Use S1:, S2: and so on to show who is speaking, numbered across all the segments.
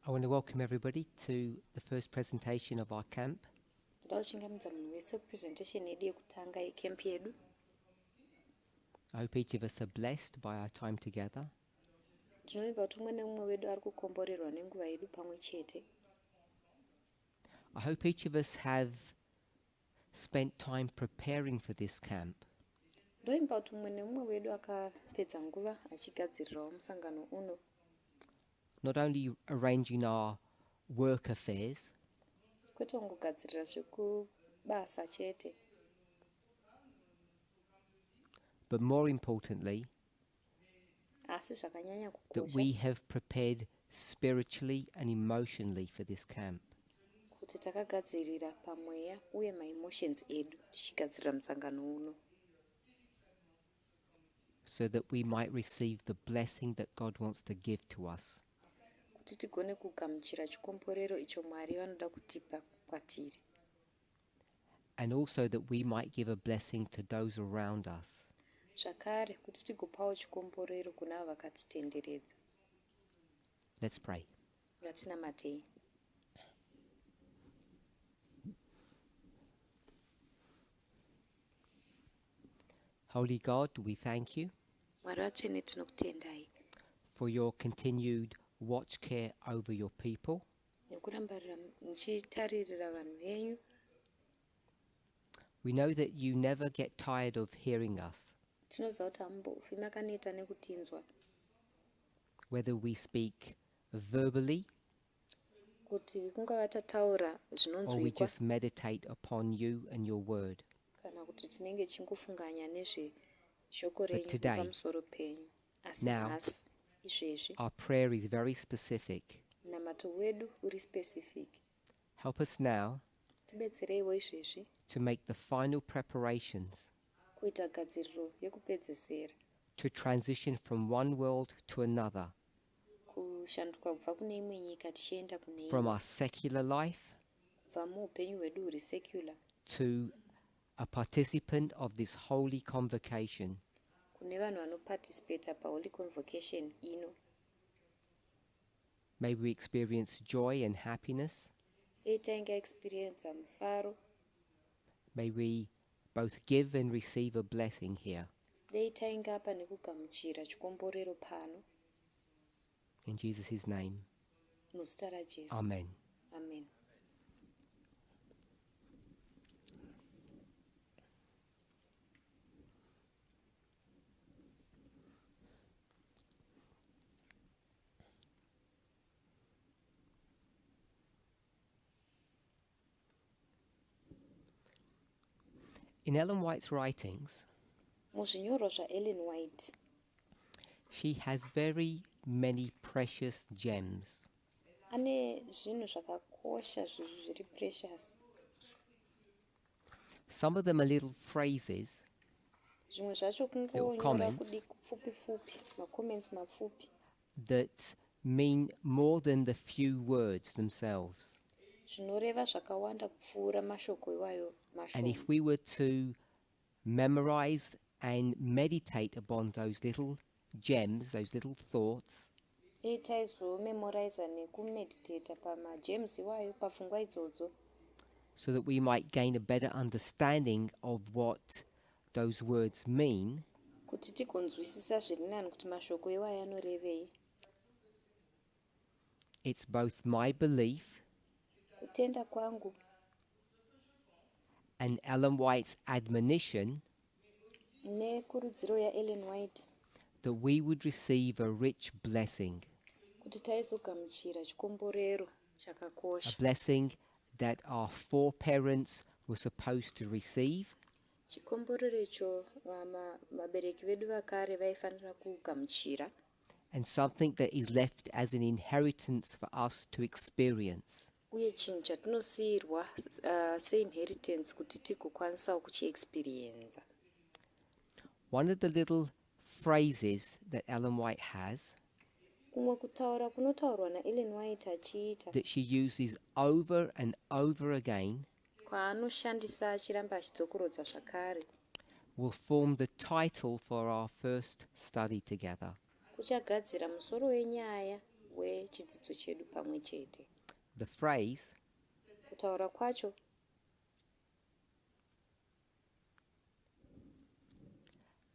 S1: I want to welcome everybody to the first presentation of our camp.
S2: Ndauchingamidza munhu wese presentation yedu yekutanga yecamp yedu.
S1: I hope each of us are blessed by our time together.
S2: Ndinovimba kuti umwe neumwe wedu ari kukomborerwa nenguva yedu pamwe chete.
S1: I hope each of us have spent time preparing for this camp.
S2: Ndovimba kuti umwe neumwe wedu akapedza nguva achigadzirirawo musangano uno.
S1: Not only arranging our work affairs,
S2: Kwete kungogadzirira zvekubasa chete,
S1: but more importantly,
S2: asi zvakanyanya
S1: that we
S2: kukosha
S1: have prepared spiritually and emotionally for this camp.
S2: kuti takagadzirira pamweya uye maemotions edu tichigadzirira musangano uno,
S1: So that we might receive the blessing that God wants to give to us.
S2: kuti tigone kugamuchira chikomborero icho Mwari vanoda kutipa kwatiri,
S1: And also that we might give a blessing to those around us.
S2: zvakare kuti tigopawo chikomborero kuna avo vakatitenderedza.
S1: Let's pray.
S2: Ngatinamatei.
S1: Holy God, we thank you
S2: Mwari vatsvene tinokutendai
S1: for your continued watch care over your people.
S2: nekurambarira muchitaririra vanhu venyu.
S1: We know that you never get tired of hearing us,
S2: Tinoziva kuti hamumbofi makaneta nekutinzwa,
S1: whether we speak verbally
S2: kuti kungava tataura
S1: or we
S2: zvinonzwikwa
S1: just meditate upon you and your word.
S2: kana kuti tinenge chingofunganya nezveshoko
S1: But
S2: renyu
S1: today,
S2: pamusoro penyu. Asi
S1: now,
S2: nhasi izvezvi
S1: Our prayer is very specific.
S2: munamato wedu uri specific.
S1: Help us now
S2: Tibetsereiwo izvezvi
S1: to make the final preparations
S2: kuita gadziriro yekupedzesera,
S1: to transition from one world to another,
S2: kushanduka kubva kune imwe nyika tichienda kune
S1: from
S2: imwe,
S1: our secular life
S2: kubva muupenyu hwedu huri secular
S1: to a participant of this holy convocation.
S2: kune vanhu vanoparticipata paholy convocation ino.
S1: May we experience joy and happiness.
S2: Dei tainga experience mufaro,
S1: May we both give and receive a blessing here.
S2: dei tainga apa nekugamuchira chikomborero pano,
S1: In Jesus' name,
S2: muzita raJesu.
S1: Amen.
S2: Amen.
S1: In Ellen White's writings,
S2: Muzvinyorwa zvaEllen White
S1: she has very many precious gems.
S2: ane zvinhu zvakakosha zviri precious.
S1: Some of them are little phrases
S2: Zvimwe zvacho kungonyora
S1: comments.
S2: pfupi pfupi, macomments mapfupi
S1: that mean more than the few words themselves.
S2: zvinoreva zvakawanda kupfuura mashoko iwayo
S1: And
S2: mashoma.
S1: if we were to memorize and meditate upon those little gems, those little thoughts,
S2: Dei taizomemoriza nekumeditata pamagems iwayo, pafungwa idzodzo,
S1: so that we might gain a better understanding of what those words mean,
S2: kuti tigonzwisisa zviri nani kuti mashoko iwayo anorevei.
S1: it's both my belief
S2: Kutenda kwangu
S1: and Ellen White's admonition
S2: nekurudziro yaEllen White
S1: that we would receive a rich blessing,
S2: kuti taizogamuchira chikomborero
S1: a
S2: chakakosha,
S1: blessing that our foreparents were supposed to receive,
S2: chikomborero icho vabereki vedu vakare vaifanira kugamuchira,
S1: and something that is left as an inheritance for us to experience.
S2: uye chinhu chatinosiyirwa seinheritance kuti tigokwanisawo kuchiexperienza.
S1: One of the little phrases that Ellen White has
S2: Kumwe kutaura kunotaurwa naEllen White achiita,
S1: that she uses over and over again
S2: kwaanoshandisa achiramba achidzokorodza zvakare,
S1: will form the title for our first study together.
S2: kuchagadzira musoro wenyaya wechidzidzo chedu pamwe chete.
S1: The phrase,
S2: Kutaura kwacho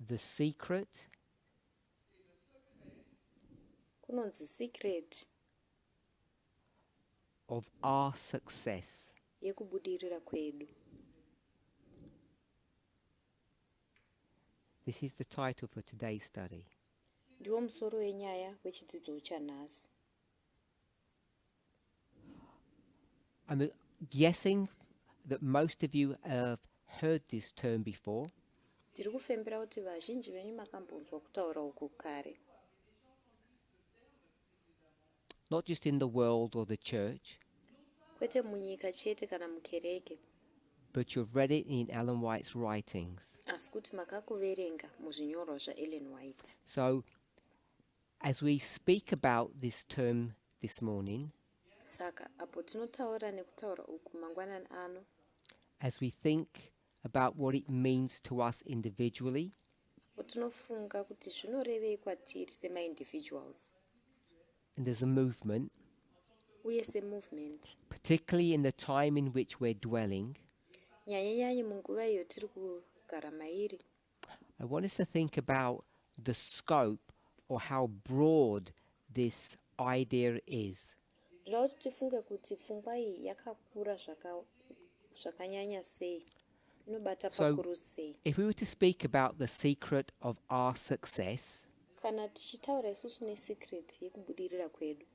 S1: the secret
S2: kunonzi secret
S1: of our success.
S2: yekubudirira kwedu.
S1: This is the title for today's study.
S2: Ndiwo musoro wenyaya wechidzidzo chanhasi.
S1: I'm guessing that most of you have heard this term before.
S2: Ndiri kufembera kuti vazhinji venyu makambonzwa kutaura uku kare.
S1: Not just in the world or the church,
S2: Kwete munyika chete kana mukereke,
S1: but you've read it in Ellen White's writings.
S2: asi kuti makakuverenga muzvinyorwa zvaEllen White.
S1: So, as we speak about this term this morning,
S2: Saka apo tinotaura nekutaura uku mangwanani ano,
S1: as we think about what it means to us individually,
S2: tinofunga kuti zvinorevei kwatiri sema-individuals
S1: and as a movement,
S2: uye semovement,
S1: particularly in the time in which we're dwelling,
S2: nyanye munguva iyo tiri kugara mairi,
S1: I want us to think about the scope or how broad this idea is.
S2: ndoda kuti tifunge kuti pfungwa iyi yakakura zvakanyanya sei, inobata
S1: So,
S2: pakuru sei.
S1: if we were to speak about the secret of our success,
S2: Kana tichitaura isusu nesecret yekubudirira kwedu,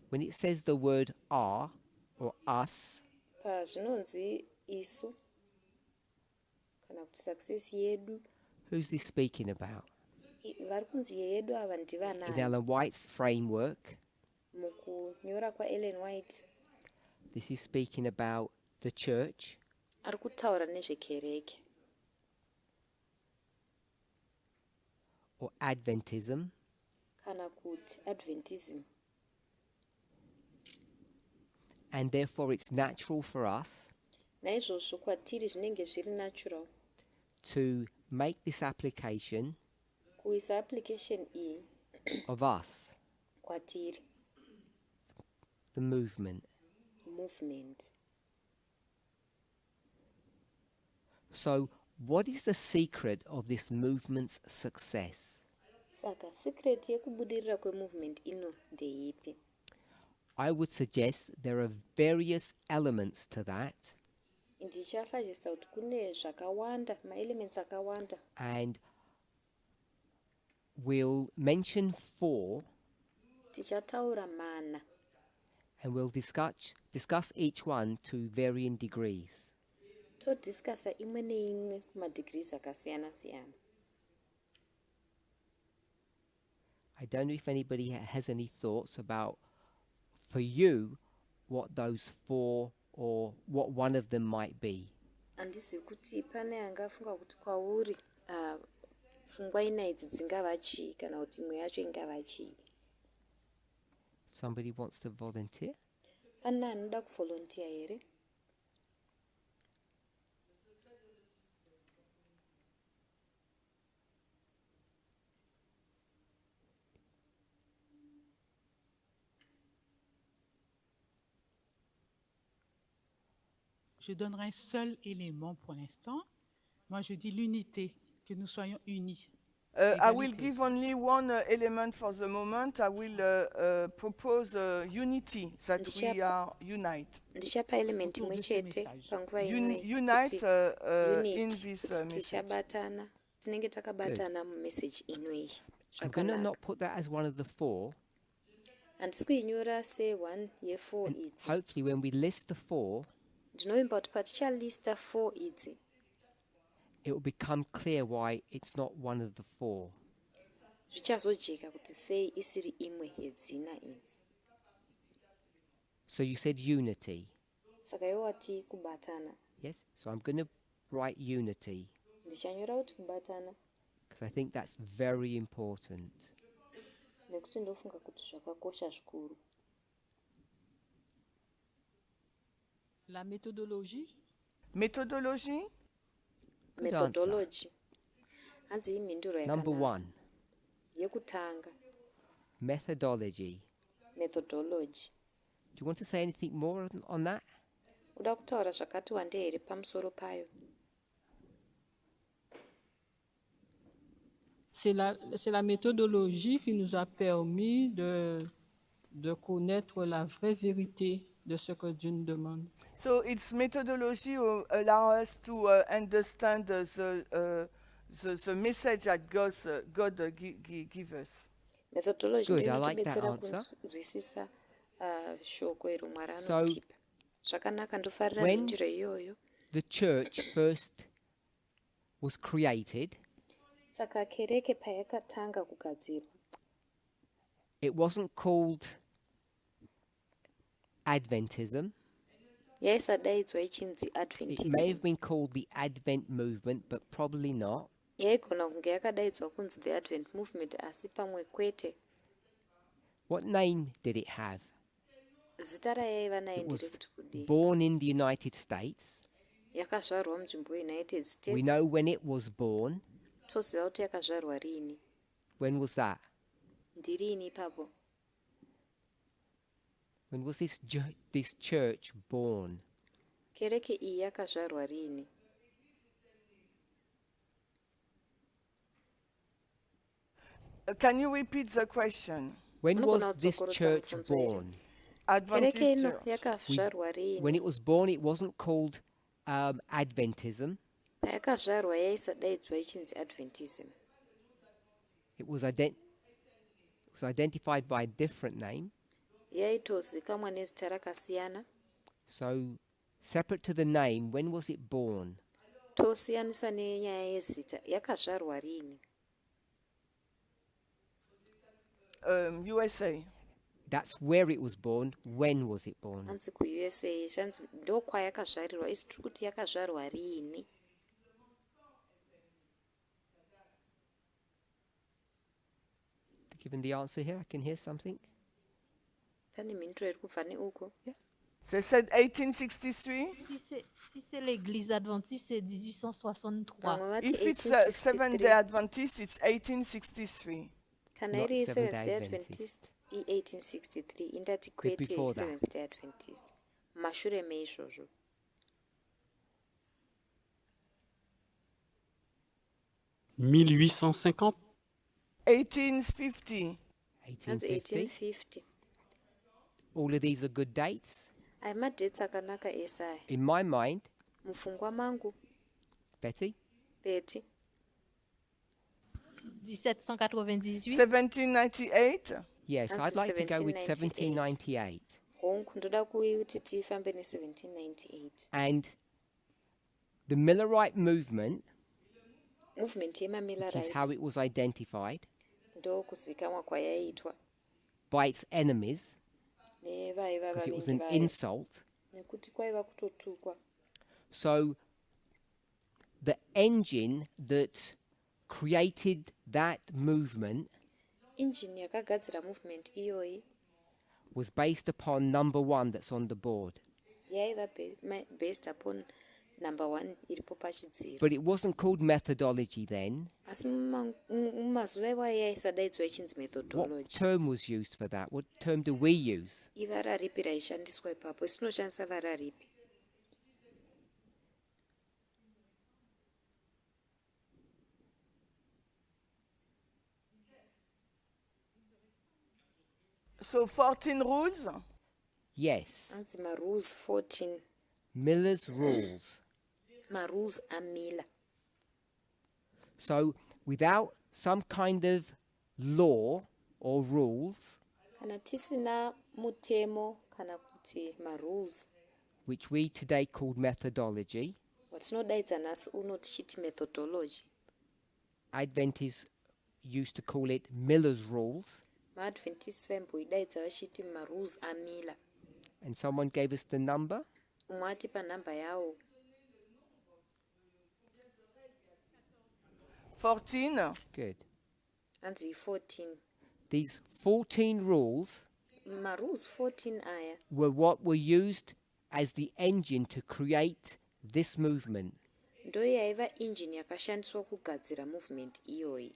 S1: when it says the word our or us,
S2: pazvinonzi isu kana kuti success yedu,
S1: who's this speaking about?
S2: vari kunzi yedu ava
S1: In
S2: ndivanani.
S1: Ellen White's framework,
S2: Mukunyora kwaEllen White
S1: this is speaking about the church,
S2: ari kutaura nezvekereke
S1: or Adventism,
S2: kana kuti Adventism,
S1: and therefore it's natural for us
S2: naizvozvo kwatiri zvinenge zviri natural
S1: to make this application
S2: kuisa application iyi
S1: of us,
S2: kwatiri
S1: the movement.
S2: movement.
S1: So, what is the secret of this movement's success?
S2: Saka secret yekubudirira kwemovement ino ndeipi?
S1: I would suggest there are various elements to that,
S2: Ndichasuggesta kuti kune zvakawanda, ma-elements akawanda,
S1: and we'll mention 4,
S2: tichataura mana
S1: and we'll discuss each one to varying degrees.
S2: todiscasa imwe neimwe kumadegrees akasiyana siyana.
S1: I don't know if anybody has any thoughts about, for you, what those 4 or what one of them might be.
S2: Handisi kuti pane angafunga kuti kwauri pfungwa ina idzi dzingava chii kana kuti imwe yacho ingava chii.
S1: Somebody wants to volunteer?
S2: Pane anoda kuvolontiya here?
S3: Je donnerai un seul élément pour l'instant. Moi, je dis l'unité, que nous soyons unis.
S4: I will
S3: Égalité.
S4: give only one element for the moment. I will propose unity, that
S2: Ndichapa-
S4: we are unite.
S2: Ndichapa element
S3: Autour
S2: imwe
S3: de ce
S2: chete
S3: message.
S2: panguva imwe
S4: Unite
S2: kuti
S4: in
S2: unit,
S4: this
S2: kuti
S4: message.
S2: tichabatana, tinenge takabatana mumeseji inoi
S1: I'm going to
S2: zvakanaka.
S1: not put that as one of the 4,
S2: Handisi kuinyora se1 ye4
S1: and
S2: idzi.
S1: hopefully when we list the 4,
S2: Ndinovimba kuti patichalista 4 idzi,
S1: it will become clear why it's not one of the 4.
S2: zvichazojeka kuti sei isiri imwe yedzina idzi.
S1: So you said unity,
S2: Saka iwo wati kubatana.
S1: yes? So I'm going to write unity,
S2: Ndichanyora kuti kubatana
S1: because I think that's very important.
S2: nekuti ndofunga kuti zvakakosha zvikuru.
S5: La méthodologie,
S4: Methodology,
S1: Good
S2: Methodology. Hanzi imhinduro
S1: Number
S2: yakanaka.
S1: 1,
S2: Yekutanga,
S1: methodology.
S2: methodology.
S1: Do you want to say anything more on that?
S2: Uda kutaura zvakati wandei here pamusoro payo?
S5: C'est la méthodologie qui nous a permis de connaître la vraie vérité de ce que Dieu nous demande.
S4: So its methodology will allow us to understand the message that God give us.
S2: Methodology
S1: Good,
S2: ndio
S1: I like that
S2: inotibetsera
S1: answer.
S2: kunzwisisa shoko iro Mwari
S1: So,
S2: anotipa. Zvakanaka, ndofarira
S1: when
S2: mhinduro iyoyo.
S1: the church first was created,
S2: Saka kereke payakatanga kugadzirwa,
S1: it wasn't called Adventism.
S2: yaisadaidzwa ichinzi
S1: It may
S2: Adventism.
S1: have been called the Advent movement, but probably not.
S2: Yaigona kunge yakadaidzwa kunzi the Advent movement, asi pamwe kwete.
S1: What name did it have?
S2: Zita rayaiva
S1: It
S2: nayo
S1: was
S2: nderekuti kudii?
S1: born in the United States.
S2: Yakazvarwa munzvimbo yeUnited
S1: We
S2: States.
S1: know when it was born.
S2: Toziva kuti yakazvarwa rini.
S1: When was that?
S2: Ndirini ipapo?
S1: When was this church born?
S2: Kereke iyi yakazvarwa rini?
S4: Can you repeat the question?
S1: When
S2: Unogona
S1: was this
S2: kudzokorotsa
S1: church
S2: mubvunzo iri?
S1: born?
S4: Adventist
S2: Kereke ino
S4: Church.
S2: yakazvarwa
S1: When
S2: rini?
S1: it was born, it wasn't called Adventism.
S2: Payakazvarwa yaisadaidzwa ichinzi Adventism.
S1: It was identified by a different name.
S2: Yaitozikamwa nezita rakasiyana.
S1: So, separate to the name, when was it born?
S2: Tosiyanisa nenyaya yezita, yakazvarwa rini?
S4: USA.
S1: That's where it was born. When was it born?
S2: Hanzi kuUSA, zvanzi ndokwayakazvarirwa, isi tiri kuti yakazvarwa rini?
S1: Given the answer here, I can hear something.
S2: Pane mhinduro iri kubva neuko.
S4: They said 1863.
S6: Si c'est l'église adventiste, c'est 1863.
S2: Vamwe vati
S4: If it's Seventh-day
S2: 1863.
S4: Adventist, it's 1863.
S2: Kana
S1: Not
S2: iri
S1: Seventh-day
S2: Seventh-day
S1: Adventist.
S2: Adventist i1863, indati kwete
S1: before that.
S2: Seventh-day Adventist. Mashure meizvozvo.
S7: « 1850.
S4: 1850.
S2: Hanzi
S1: 1850.
S2: 1850.
S1: All of these are good dates.
S2: Ai madates akanaka esaya.
S1: In my mind,
S2: Mupfungwa mangu,
S1: Betty,
S2: Betty.
S6: 1798.
S4: 1798.
S1: yes,
S2: That's
S1: I'd like to go with
S2: 1798.
S1: 1798.
S2: Hongu, ndoda kuti tifambe ne1798.
S1: And the Millerite movement,
S2: Movement
S1: which is how
S2: yemamillerite
S1: it was identified
S2: ndo kuzikamwa kwayaiitwa
S1: by its enemies,
S2: nevaiva
S1: because it was
S2: vavengi
S1: an
S2: vayo,
S1: insult.
S2: nekuti kwaiva kutotukwa.
S1: So the engine that created that movement
S2: Injini yakagadzira movement iyoyi
S1: was based upon number one that's on the board.
S2: yaiva based upon number 1 iripo pachidziro.
S1: But it wasn't called methodology then.
S2: Asi mumazuva iwayo yaisadaidzwa ichinzi
S1: What
S2: methodology.
S1: term was used for that? What term do we use?
S2: Ivara ripi raishandiswa ipapo? Isinoshandisa vara ripi?
S4: So 14 rules.
S1: Yes,
S2: Anzi marules 14.
S1: Miller's rules.
S2: Marules amila.
S1: So without some kind of law or rules,
S2: Kana tisina mutemo kana kuti marules,
S1: which we today call methodology,
S2: watinodaidza nhasi uno tichiti methodology.
S1: Adventists used to call it Miller's rules,
S2: MaAdventist vaimboidaidza vachiti marules amila.
S1: and someone gave us the number.
S2: Umwe atipa nhamba yawo
S4: 14.
S1: Good.
S2: anzi 14.
S1: These 14 rules
S2: Marules 14 aya
S1: were what were used as the engine to create this movement.
S2: ndo yaiva injini yakashandiswa kugadzira movement iyoyi.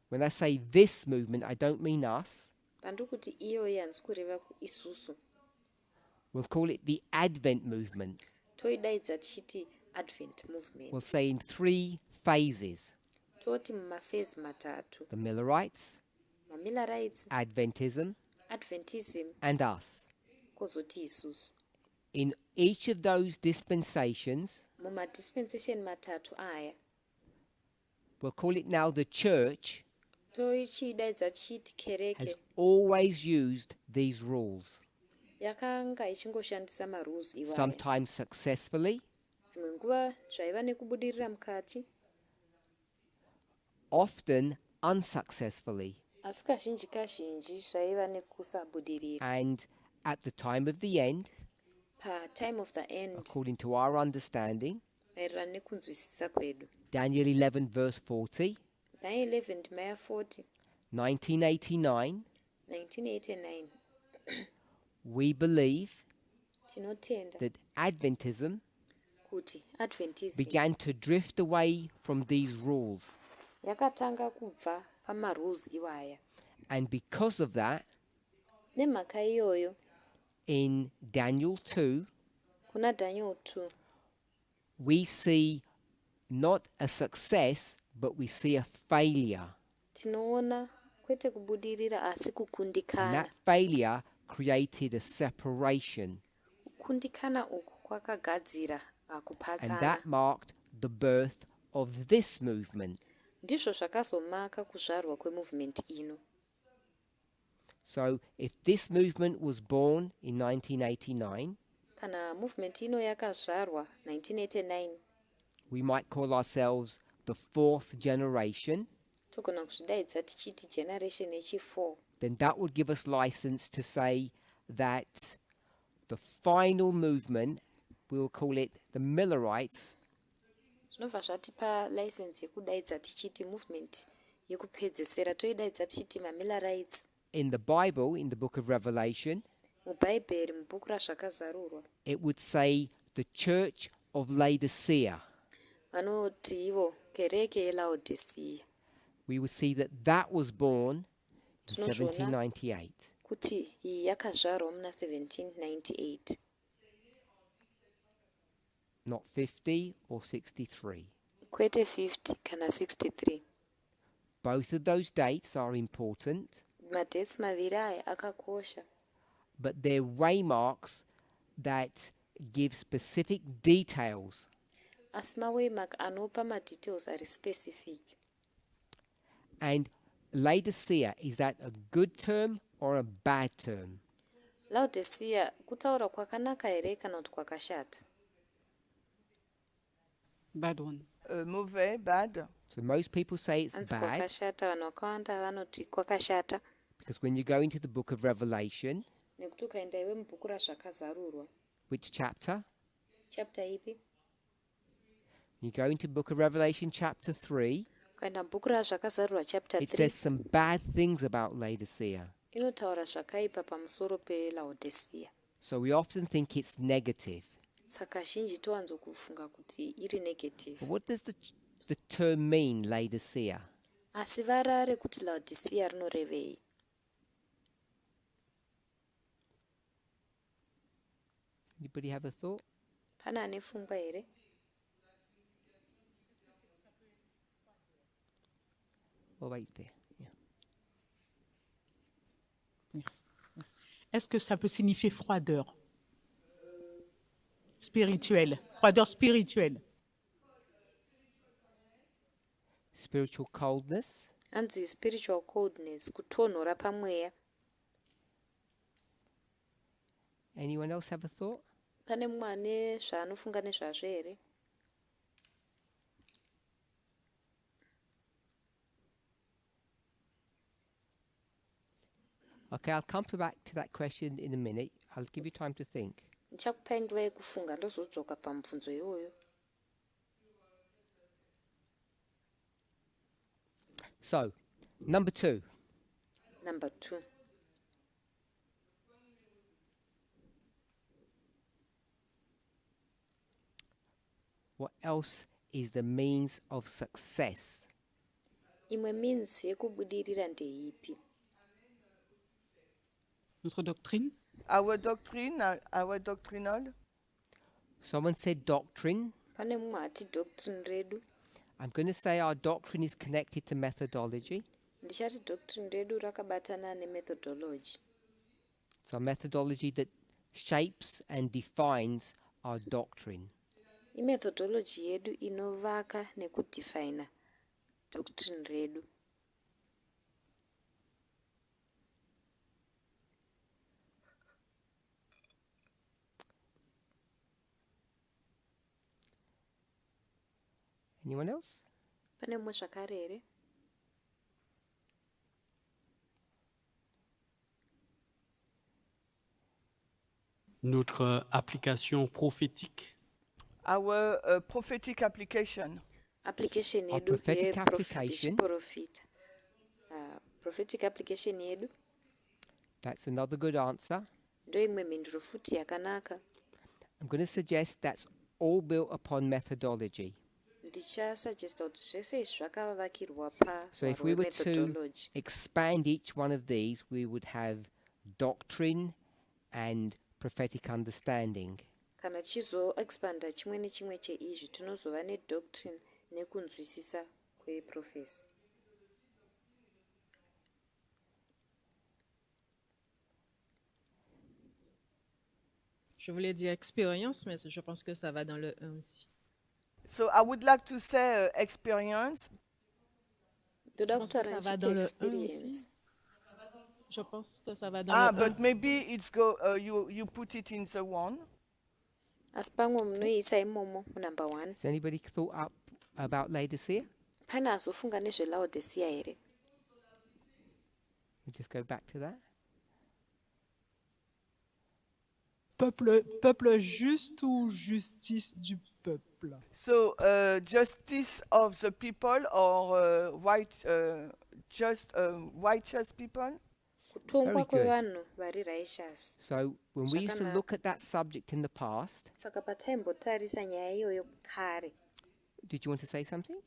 S1: When I say this movement, I don't mean us.
S2: pandiri kuti iyoyi handisi kureva isusu.
S1: We'll call it the Advent movement.
S2: Toidaidza tichiti Advent movement.
S1: We'll say in 3 phases:
S2: Toti mumafezi matatu:
S1: the Millerites,
S2: maMillerites,
S1: Adventism,
S2: Adventism,
S1: and us.
S2: kozoti isusu.
S1: In each of those dispensations,
S2: Mumadispensation matatu aya
S1: we'll call it now the church,
S2: tochidaidza tichiti
S1: has
S2: kereke
S1: always used these rules,
S2: yakanga ichingoshandisa marules iwaya.
S1: sometimes successfully,
S2: Dzimwe nguva zvaiva nekubudirira mukati,
S1: often unsuccessfully,
S2: asi kazhinji kazhinji zvaiva nekusabudirira.
S1: and at the time of the end,
S2: Patime of the end,
S1: according to our understanding,
S2: maererano nekunzwisisa kwedu,
S1: Daniel 11 verse 40,
S2: Daniel 11 ndimaya 40,
S1: 1989,
S2: 1989,
S1: we believe
S2: tinotenda
S1: that Adventism
S2: kuti Adventism
S1: began to drift away from these rules.
S2: yakatanga kubva pamarules iwaya.
S1: And because of that,
S2: Nemhaka iyoyo,
S1: in Daniel 2,
S2: kuna Daniel 2
S1: we see not a success, but we see a failure.
S2: tinoona kwete kubudirira asi
S1: And
S2: kukundikana.
S1: that failure created a separation.
S2: Kukundikana uku kwakagadzira
S1: And
S2: kupatsana.
S1: that marked the birth of this movement.
S2: Ndizvo zvakazomaka kuzvarwa kwemovement ino.
S1: So if this movement was born in 1989,
S2: Kana movement ino yakazvarwa 1989,
S1: we might call ourselves the 4th generation.
S2: togona kuzvidaidza tichiti generation yechi4.
S1: Then that would give us license to say that the final movement, we will call it the Millerites,
S2: Zvinobva zvatipa license yekudaidza tichiti movement yekupedzesera toidaidza tichiti maMillerites.
S1: in the Bible, in the book of Revelation,
S2: Mubhaibheri, mubhuku razvakazarurwa,
S1: it would say the Church of Laodicea.
S2: vanoti ivo kereke yeLaodicea.
S1: We would see that that was born in
S2: Tinozviona
S1: 1798.
S2: kuti iyi yakazvarwa muna 1798,
S1: Not 50 or 63.
S2: kwete 50 kana 63.
S1: Both of those dates are important,
S2: Madhesi maviri aya akakosha,
S1: but they're waymarks that give specific details.
S2: asi mawaymark anopa madetails ari specific.
S1: And Laodicea, is that a good term or a bad term?
S2: Laodicea kutaura kwakanaka here kana kuti kwakashata?
S3: Bad one.
S4: Mauvais, bad.
S1: So most people say it's
S2: Hanzi
S1: bad,
S2: kwakashata, vanhu vakawanda vanoti kwakashata,
S1: because when you go into the book of Revelation,
S2: nekuti ukaenda iwe mubhuku razvakazarurwa,
S1: which chapter?
S2: chapter ipi?
S1: You go into book of Revelation chapter 3,
S2: Ukaenda mubhuku razvakazarurwa chapter
S1: it
S2: 3,
S1: says some bad things about Laodicea.
S2: inotaura zvakaipa pamusoro peLaodicea.
S1: So we often think it's negative.
S2: Saka zhinji towanzokufunga kuti iri negative.
S1: But what does the term mean, Laodicea?
S2: Asi vara rekuti Laodicea rinorevei?
S1: Anybody have a thought?
S2: Pana ane pfungwa here?
S1: Oh, wait there. Yeah.
S3: Merci. Merci. Est-ce que ça peut signifier froideur spirituelle? Froideur spirituelle.
S1: Spiritual coldness.
S2: Hanzi spiritual coldness, kutonhora pamweya.
S1: Anyone else have a thought?
S2: Pane mumwe ane zvaanofunga nezvazvo here?
S1: Okay, I'll come back to that question in a minute. I'll give you time to think.
S2: Ndichakupai nguva yekufunga ndozodzoka pamubvunzo iyoyo.
S1: So, number 2.
S2: Number 2.
S1: What else is the means of success?
S2: Imwe means yekubudirira ndeipi?
S3: notre doctrine.
S4: Our doctrine, our doctrinal.
S1: Someone said doctrine.
S2: pane mumwe ati doctrine redu.
S1: I'm going to say our doctrine is connected to methodology.
S2: Ndichati doctrine redu rakabatana nemethodology.
S1: It's our methodology that shapes and defines our doctrine.
S2: Imethodology yedu inovaka nekudefina doctrine redu.
S1: Anyone else?
S2: Pane mumwe zvakare here?
S7: Notre application prophétique.
S4: Our prophetic application.
S2: Application
S1: Our
S2: yedu
S1: prophetic application.
S2: yeprofita. Prophetic application yedu
S1: That's another good answer.
S2: ndo imwe mhinduro futi yakanaka.
S1: I'm going to suggest that's all built upon methodology.
S2: Ndichasuggesta kuti zvese izvi zvakavakirwa
S1: So if we were to
S2: pamethodology.
S1: expand each one of these, we would have doctrine and prophetic understanding.
S2: Kana tichizoexpanda chimwe nechimwe cheizvi tinozova nedoctrine nekunzwisisa kweprofesi.
S5: Je voulais dire expérience, mais je pense que ça va dans le 1 aussi.
S4: So I would like to say experience.
S2: Toda
S5: pense que
S2: kutaura
S5: ça va
S2: nechiti
S5: dans le un
S2: experience.
S5: aussi. Je pense que ça va dans
S4: Ah,
S5: le 1.
S4: but maybe you put it in the one.
S2: Asi pamwe munoisa imomo munumber 1.
S1: Has anybody thought up about Laodicea?
S2: Pane azofunga nezvelaodicea here?
S1: We just go back to that.
S3: Peuple juste ou justice du peuple?
S4: So justice of the people or righteous people.
S2: Kutongwa
S1: Very good.
S2: kwevanhu vari righteous.
S1: So when we used to
S2: Zvakanaka.
S1: look at that subject in the past,
S2: Saka pataimbotarisa nyaya iyoyo kare,
S1: did you want to say something?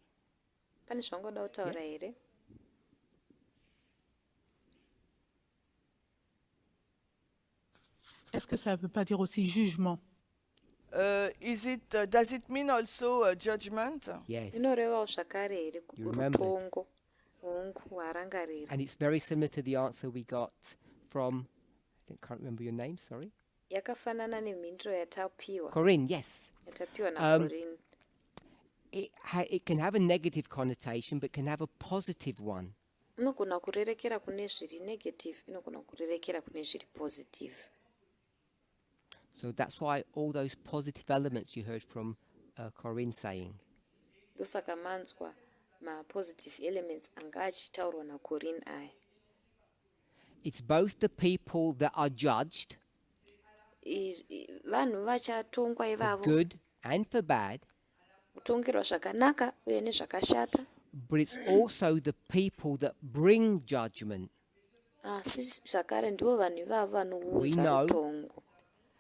S2: pane zvangoda kutaura here?
S3: Est-ce que ça ne veut pas dire aussi jugement?
S4: Does it mean also judgment?
S1: Yes.
S2: Inorevawo zvakare here
S1: You remembered.
S2: rutongo hwarangarira.
S1: And it's very similar to the answer we got from, can't remember your name, sorry.
S2: Yakafanana nemhinduro yatapiwa
S1: Corinne, yes.
S2: yatapiwa naCorinne.
S1: It can have a negative connotation, but can have a positive one.
S2: Inogona kurerekera kune zviri negative, inogona kurerekera kune zviri positive.
S1: So that's why all those positive elements you heard from Corinne saying.
S2: Ndosaka manzwa ma-positive elements anga achitaurwa naCorinne aya.
S1: It's both the people that are judged,
S2: Vanhu vachatongwa
S1: for
S2: ivavo,
S1: good and for bad,
S2: kutongerwa zvakanaka uye nezvakashata,
S1: but it's also the people that bring judgment.
S2: asi zvakare ndivo vanhu ivavo
S1: We
S2: vanounza
S1: know
S2: rutongo.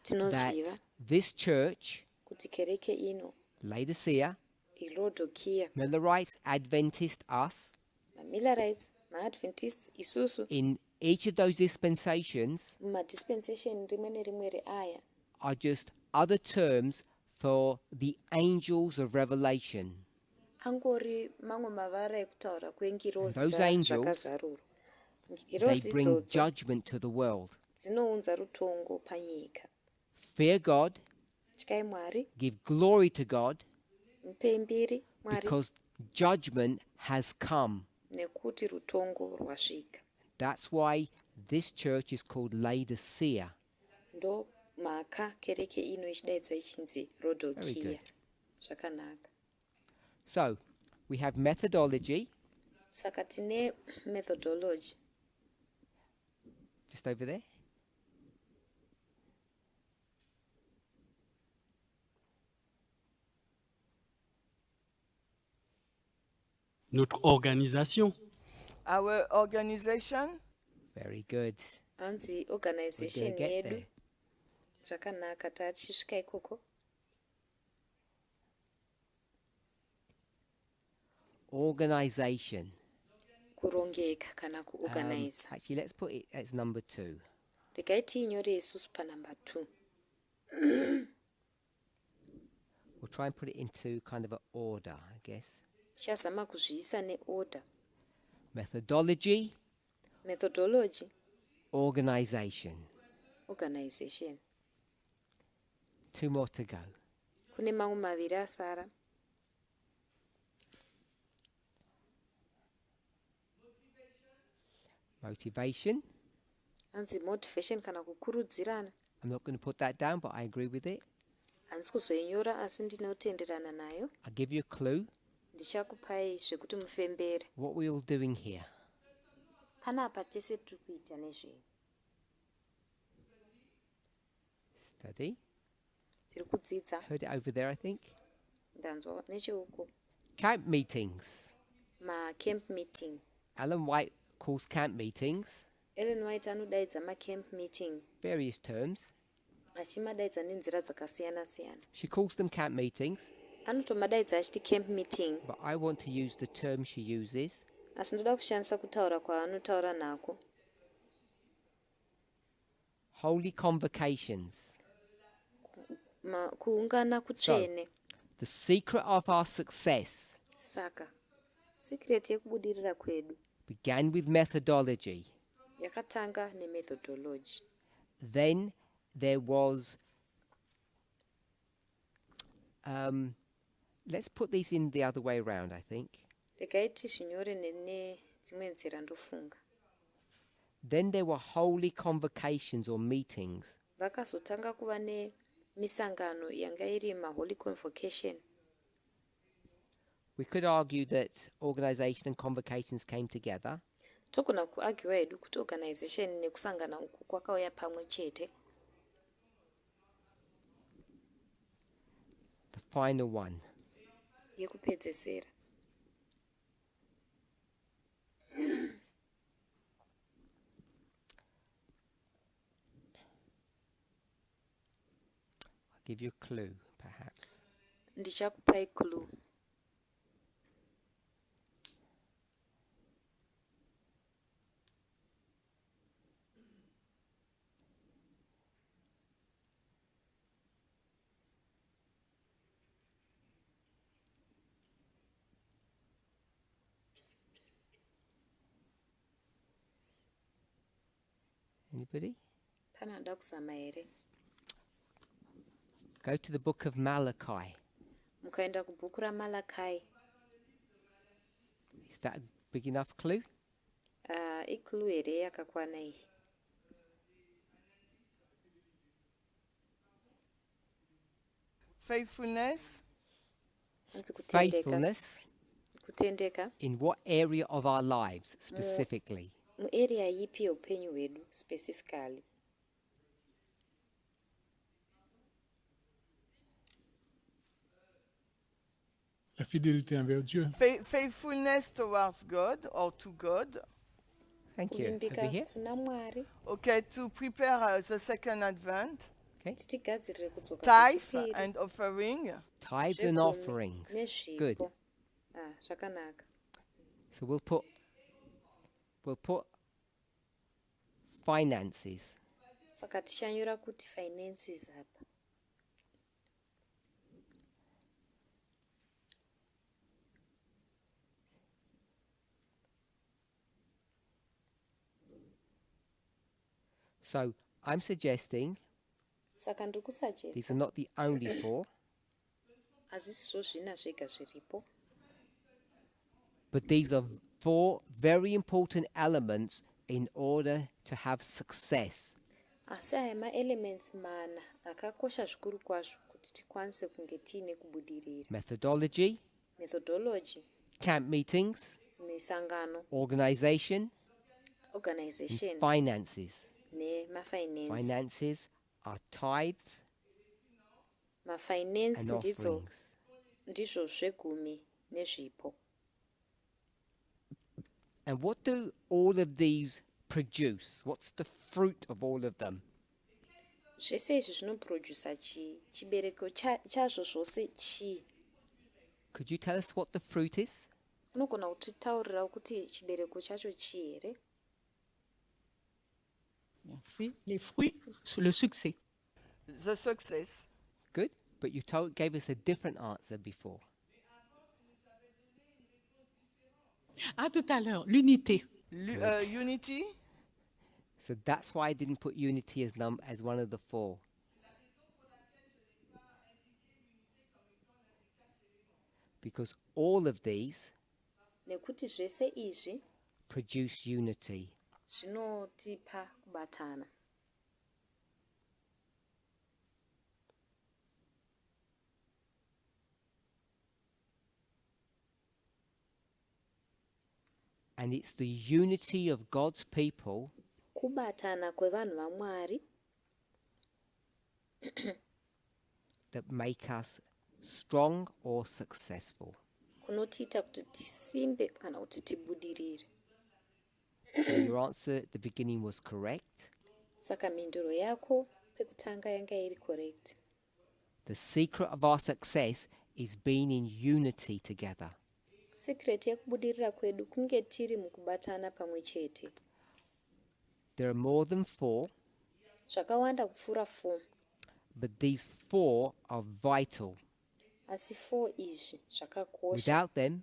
S2: Tinoziva
S1: That this church,
S2: kuti kereke ino,
S1: Laodicea,
S2: iLaodicea,
S1: Millerites, Adventist, us,
S2: maMillerites, maAdventists, isusu,
S1: in each of those dispensations
S2: mumadispensation rimwe nerimwe reaya,
S1: are just other terms for the angels of Revelation.
S2: angori mamwe mavara ekutaura kwengirozi
S1: And those angels,
S2: zvakazarurwa.
S1: They
S2: Ngirozi
S1: bring
S2: idzodzo
S1: judgment to the world.
S2: dzinounza rutongo panyika.
S1: Fear God,
S2: Tyai Mwari,
S1: give glory to God,
S2: mupei mbiri Mwari,
S1: because judgment has come.
S2: nekuti rutongo rwasvika.
S1: That's why this church is called Laodicea.
S2: Ndo mhaka kereke ino ichidaidzwa ichinzi
S1: Very
S2: Laodicea.
S1: good.
S2: Zvakanaka.
S1: So we have methodology,
S2: Saka tine methodology.
S1: just over there.
S7: Notre organisation.
S4: Our organization.
S1: Very good.
S2: Hanzi
S1: We're
S2: organization
S1: gonna get
S2: yedu.
S1: there.
S2: Zvakanaka tachisvika ikoko.
S1: Organization.
S2: Kurongeka kana kuorganize.
S1: Actually, let's put it as number 2.
S2: regai tiinyore isusu panumber 2.
S1: We'll try and put it into kind of an order, I guess.
S2: Tichazama kuzviisa neorder.
S1: Methodology,
S2: Methodology,
S1: organization.
S2: organization.
S1: 2 more to go.
S2: Kune mamwe maviri asara.
S1: Motivation.
S2: Hanzi motivation kana kukurudzirana.
S1: I'm not going to put that down, but I agree with it.
S2: Handisi kuzoinyora asi ndinotenderana nayo.
S1: I'll give you a clue.
S2: Ndichakupai zvekuti mufembere.
S1: What we're all doing here.
S2: Panapa tese tiri kuita nezvei.
S1: Study.
S2: Tiri kudzidza.
S1: Heard it over there, I think.
S2: Ndanzwa necheuko.
S1: Camp meetings.
S2: Ma-camp meeting.
S1: Alan White calls camp meetings
S2: Ellen White anodaidza ma-camp meeting.
S1: various terms.
S2: Achimadaidza nenzira dzakasiyana-siyana.
S1: She calls them camp meetings,
S2: Anotomadaidza achiti camp meeting.
S1: but I want to use the term she uses.
S2: Asi ndoda kushandisa kutaura kwaanotaura nako.
S1: Holy convocations.
S2: Kuungana kutsvene.
S1: The secret of our success
S2: Saka, secret yekubudirira kwedu
S1: began with methodology.
S2: yakatanga nemethodology.
S1: Then there was, let's put these in the other way around, I think.
S2: Regai tizvinyore nedzimwe nzira ndofunga.
S1: Then there were holy convocations or meetings.
S2: Vakazotanga kuva nemisangano yanga iri ma-holy convocation.
S1: We could argue that organization and convocations came together.
S2: Togona kuargiwa hedu kuti organization nekusangana uku kwakauya pamwe chete.
S1: The final one.
S2: Yekupedzesera.
S1: I'll give you a clue, perhaps.
S2: Ndichakupai clue.
S1: Anybody?
S2: Panada kuzama here.
S1: Go to the book of Malachi.
S2: Mukaenda kubhuku raMalachi.
S1: Is that a big enough clue?
S2: Ikulu here yakakwana iyi.
S4: Faithfulness.
S2: Hanzi kutendeka.
S1: Faithfulness.
S2: Kutendeka.
S1: In what area of our lives specifically?
S2: Muarea yipi yeupenyu hwedu specifically.
S8: La fidélité envers Dieu.
S4: Faithfulness towards God or to God.
S1: Thank you.
S2: Kuvimbika
S1: Over here.
S2: kuna Mwari.
S4: Okay, to prepare the second advent.
S2: Kuti tigadzirire kudzoka
S4: Tithe
S2: kwechipiri.
S4: and offering.
S1: Tithes and
S2: Zvegumi
S1: offerings.
S2: nezvipo.
S1: Good.
S2: Zvakanaka.
S1: So we'll put finances.
S2: Saka tichanyora kuti finances apa.
S1: So I'm suggesting
S2: Saka ndiri
S1: these are
S2: kusuggesta
S1: not the only 4,
S2: hazvisizvo zvina zvega zviripo.
S1: but these are 4 very important elements in order to have success.
S2: Asi aya ma-elements mana akakosha zvikuru kwazvo kuti tikwanise kunge tiine kubudirira.
S1: Methodology,
S2: Methodology,
S1: camp meetings,
S2: misangano,
S1: organization,
S2: organization
S1: finances.
S2: nemafinance.
S1: Finances are tithes
S2: Mafinance
S1: and
S2: ndizvo
S1: offerings.
S2: ndizvo zvegumi nezvipo.
S1: And what do all of these produce? What's the fruit of all of them?
S2: Zvese izvi zvinoprodusa chii? Chibereko chazvo zvose chii?
S1: Could you tell us what the fruit is?
S2: Unogona kutitaurira kuti chibereko chacho chii here?
S3: Merci. Les fruits, le succès.
S4: The success.
S1: Good. But you gave us a different answer before.
S3: Ah, tout à l'heure, l'unité.
S4: Unity.
S1: So that's why I didn't put unity as one of the four. Because all of these
S2: nekuti zvese izvi
S1: produce unity.
S2: zvinotipa kubatana.
S1: And it's the unity of God's people
S2: kubatana kwevanhu vaMwari
S1: that make us strong or successful.
S2: kunotiita kuti tisimbe kana kuti tibudirire.
S1: So your answer at the beginning was correct.
S2: Saka mhinduro yako pekutanga yanga iri correct.
S1: The secret of our success is being in unity together.
S2: Secret yekubudirira kwedu kunge tiri mukubatana pamwe chete.
S1: There are more than 4,
S2: Zvakawanda kupfuura 4,
S1: but these 4 are vital.
S2: asi 4 izvi zvakakosha.
S1: Without them,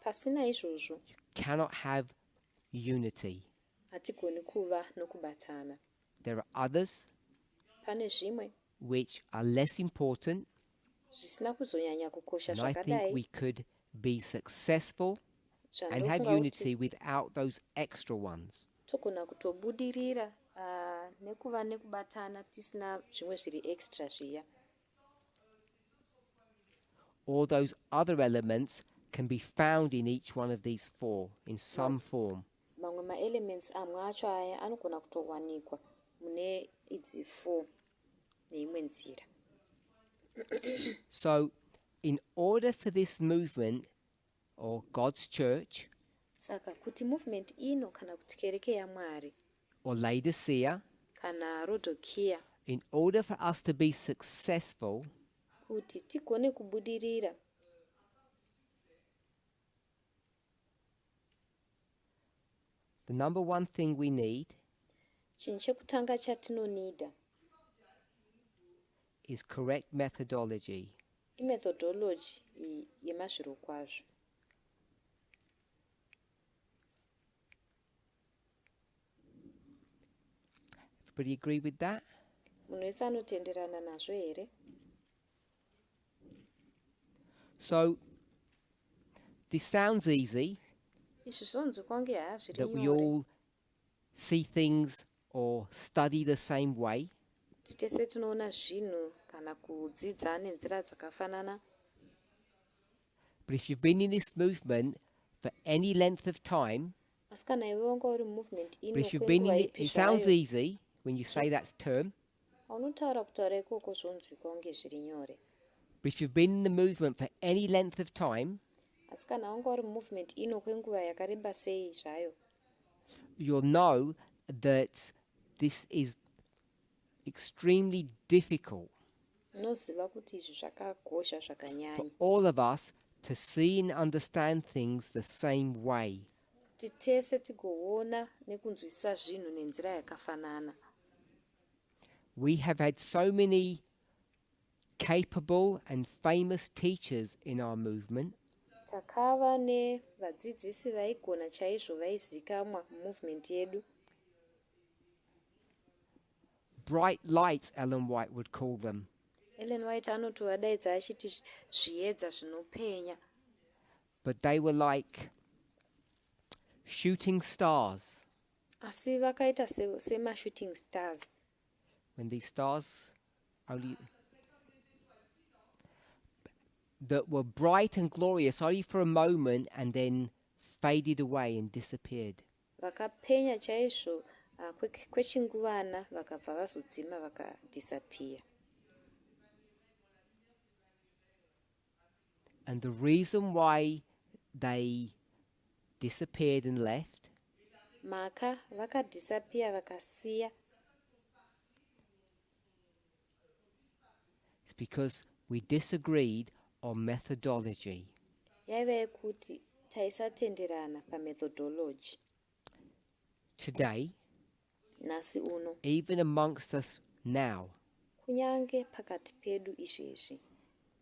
S2: Pasina izvozvo
S1: you cannot have unity.
S2: hatigoni kuva nokubatana.
S1: There are others
S2: Pane zvimwe
S1: which are less important,
S2: zvisina kuzonyanya kukosha
S1: and I think
S2: zvakadai
S1: we could be successful and have
S2: zvandofunga
S1: unity
S2: kuti
S1: without those extra ones.
S2: togona kutobudirira nekuva nekubatana tisina zvimwe zviri extra zviya.
S1: All those other elements can be found in each one of these 4 in some form.
S2: Mamwe maelements amwe acho aya anogona kutowanikwa mune idzi 4 neimwe nzira.
S1: So, in order for this movement or God's church
S2: Saka kuti movement ino kana kuti kereke yaMwari
S1: or Laodicea,
S2: kana Rodokia,
S1: in order for us to be successful,
S2: kuti tigone kubudirira,
S1: the number one thing we need
S2: chinhu chekutanga chatinonida
S1: is correct methodology.
S2: imethodology yemazviro kwazvo.
S1: Everybody agree with that?
S2: Munhu wese anotenderana nazvo here?
S1: So, this sounds easy,
S2: Izvi zvonzi kwange zviri
S1: that we
S2: nyore.
S1: all see things or study the same way.
S2: Tese tunoona zvinhu kana kudzidza nenzira dzakafanana.
S1: But if you've been in this movement for any length of time,
S2: Asi kana iwe wanga uri movement ino
S1: but if you've been in
S2: kwenguva
S1: it,
S2: ipi
S1: it sounds
S2: zvayo,
S1: easy when you say that term,
S2: unotaura kutaura ikoko zvonzi kwange zviri nyore.
S1: but if you've been in the movement for any length of time,
S2: Asi kana wanga uri movement ino kwenguva yakareba sei zvayo,
S1: you'll know that this is extremely difficult
S2: unoziva kuti izvi zvakagosha
S1: for
S2: zvakanyanya.
S1: all of us to see and understand things the same way.
S2: Kuti tese tigoona nekunzwisisa zvinhu nenzira yakafanana.
S1: We have had so many capable and famous teachers in our movement,
S2: Takava nevadzidzisi vaigona chaizvo vaizikamwa movement yedu.
S1: bright lights, Ellen White would call them.
S2: Ellen White anotovadaidza achiti zviedza zvinopenya,
S1: But they were like shooting stars.
S2: asi vakaita sema-shooting stars.
S1: When these stars only that were bright and glorious only for a moment and then faded away and disappeared.
S2: Vakapenya chaizvo kwechinguvana vakabva vazodzima vakadisappear.
S1: And the reason why they disappeared and left
S2: Maka vakadisappear vakasiya
S1: is because we disagreed on methodology.
S2: yaiva yekuti taisatenderana pamethodology.
S1: Today,
S2: nhasi uno,
S1: even amongst us now,
S2: kunyange pakati pedu izvezvi,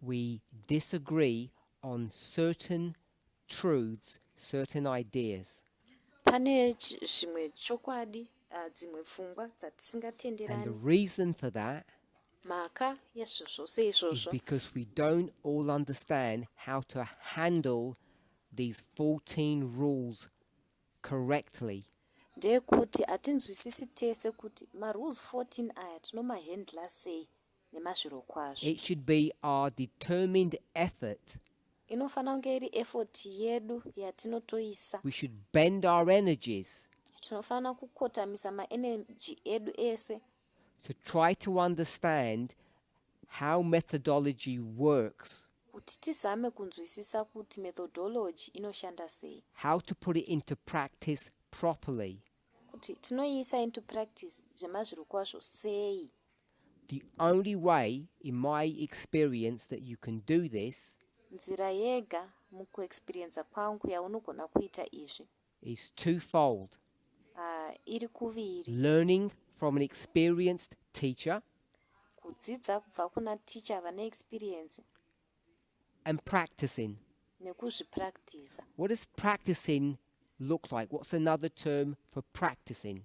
S1: we disagree on certain truths, certain ideas.
S2: pane zvimwe chokwadi, dzimwe pfungwa
S1: And the
S2: dzatisingatenderani.
S1: reason for that
S2: Mhaka yezvo zvose
S1: is
S2: izvozvo
S1: because we don't all understand how to handle these 14 rules correctly.
S2: ndeyekuti hatinzwisisi tese kuti marules 14 aya tinomahendla sei nemazviro kwazvo.
S1: It should be our determined effort.
S2: Inofanira kunge iri effort yedu yatinotoisa.
S1: We should bend our energies
S2: Tinofanira kukotamisa maenergy edu ese
S1: to try to understand how methodology works,
S2: kuti tizame kunzwisisa kuti methodology inoshanda sei,
S1: how to put it into practice properly.
S2: kuti tinoiisa into practice zvemazviro kwazvo sei.
S1: The only way, in my experience, that you can do this
S2: Nzira yega mukuexperiensa kwangu yaunogona kuita izvi
S1: is twofold.
S2: iri kuviri:
S1: Learning from an experienced teacher
S2: kudzidza kubva kuna ticha vane experience
S1: and practicing.
S2: nekuzvipractisa.
S1: What does practicing look like? What's another term for practicing?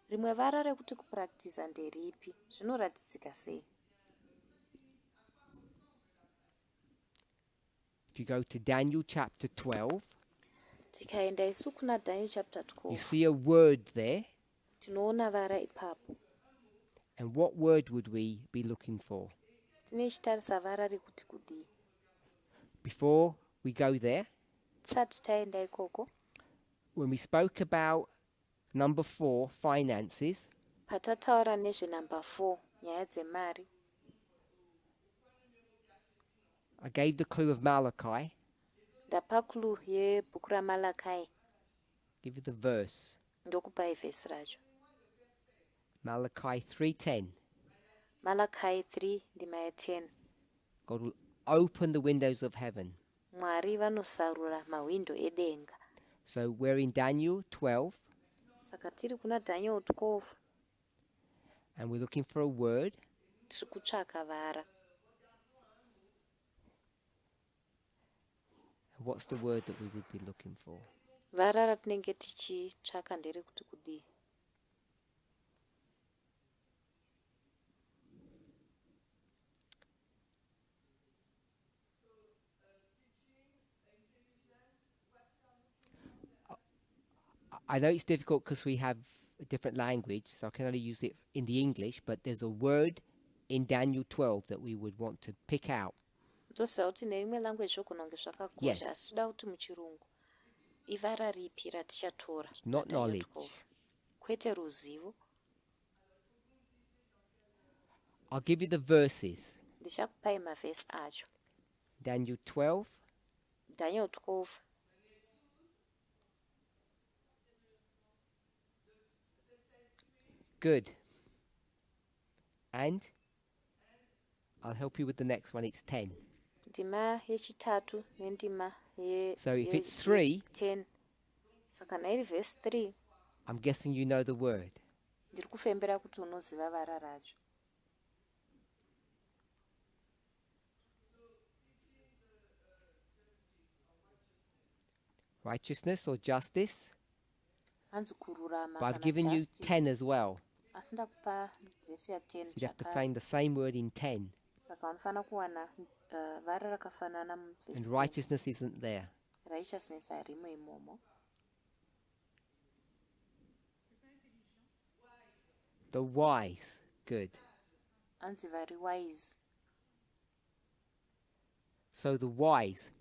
S2: Rimwe vara rekuti kupractisa nderipi? Zvinoratidzika sei?
S1: If you go to Daniel chapter 12,
S2: Tikaenda isu kuna Daniel chapter
S1: you
S2: 12,
S1: see a word there.
S2: tinoona vara ipapo.
S1: And what word would we be looking for?
S2: Tinechitarisa vara rekuti kudii.
S1: Before we go there,
S2: Tisati taenda ikoko,
S1: when we spoke about number 4, finances,
S2: patataura nezvenumber 4, nyaya dzemari,
S1: I gave the clue of Malachi.
S2: ndapa clue yebhuku raMalakai,
S1: Give you the verse.
S2: ndokupai vhesi racho.
S1: Malachi 3:10.
S2: Malakai 3 ndima ya10.
S1: God will open the windows of heaven.
S2: Mwari vanosarura mahwindo edenga.
S1: So we're in Daniel 12
S2: Saka tiri kuna Daniel 12,
S1: and we're looking for a word.
S2: tiri kutsvaka vara.
S1: What's the word that we would be looking for?
S2: Vara ratinenge tichitsvaka nderekuti kudii.
S1: I know it's difficult because we have a different language, so I can only use it in the English, but there's a word in Daniel 12 that we would want to pick out.
S2: Ndoziva kuti nerimwe language zvinogona kunge zvakakosha,
S1: Yes.
S2: asi toda kuti muchirungu ivara ripi ratichatora.
S1: Not
S2: naDaniel
S1: knowledge.
S2: 12. Kwete ruzivo.
S1: I'll give you the verses.
S2: Ndichakupai mavhesi acho.
S1: Daniel 12,
S2: Daniel 12,
S1: good. And I'll help you with the next one, it's 10.
S2: ndima yechitatu nendima
S1: So if it's 3,
S2: 10. Saka nairi vhesi 3,
S1: I'm guessing you know the word.
S2: ndiri kufembera kuti unoziva vara racho.
S1: Righteousness or justice.
S2: Hanzi kururama
S1: But I've
S2: kana
S1: given you
S2: justice.
S1: 10 as well.
S2: Asi ndakupa vhesi ya10
S1: So you'd have to
S2: zvakare.
S1: find the same word in 10.
S2: Saka unofanira kuwana vara rakafanana
S1: And
S2: muvhesi 10.
S1: righteousness isn't there.
S2: Righteousness harimo imomo.
S1: The wise. Good.
S2: Hanzi vari wise.
S1: So the wise.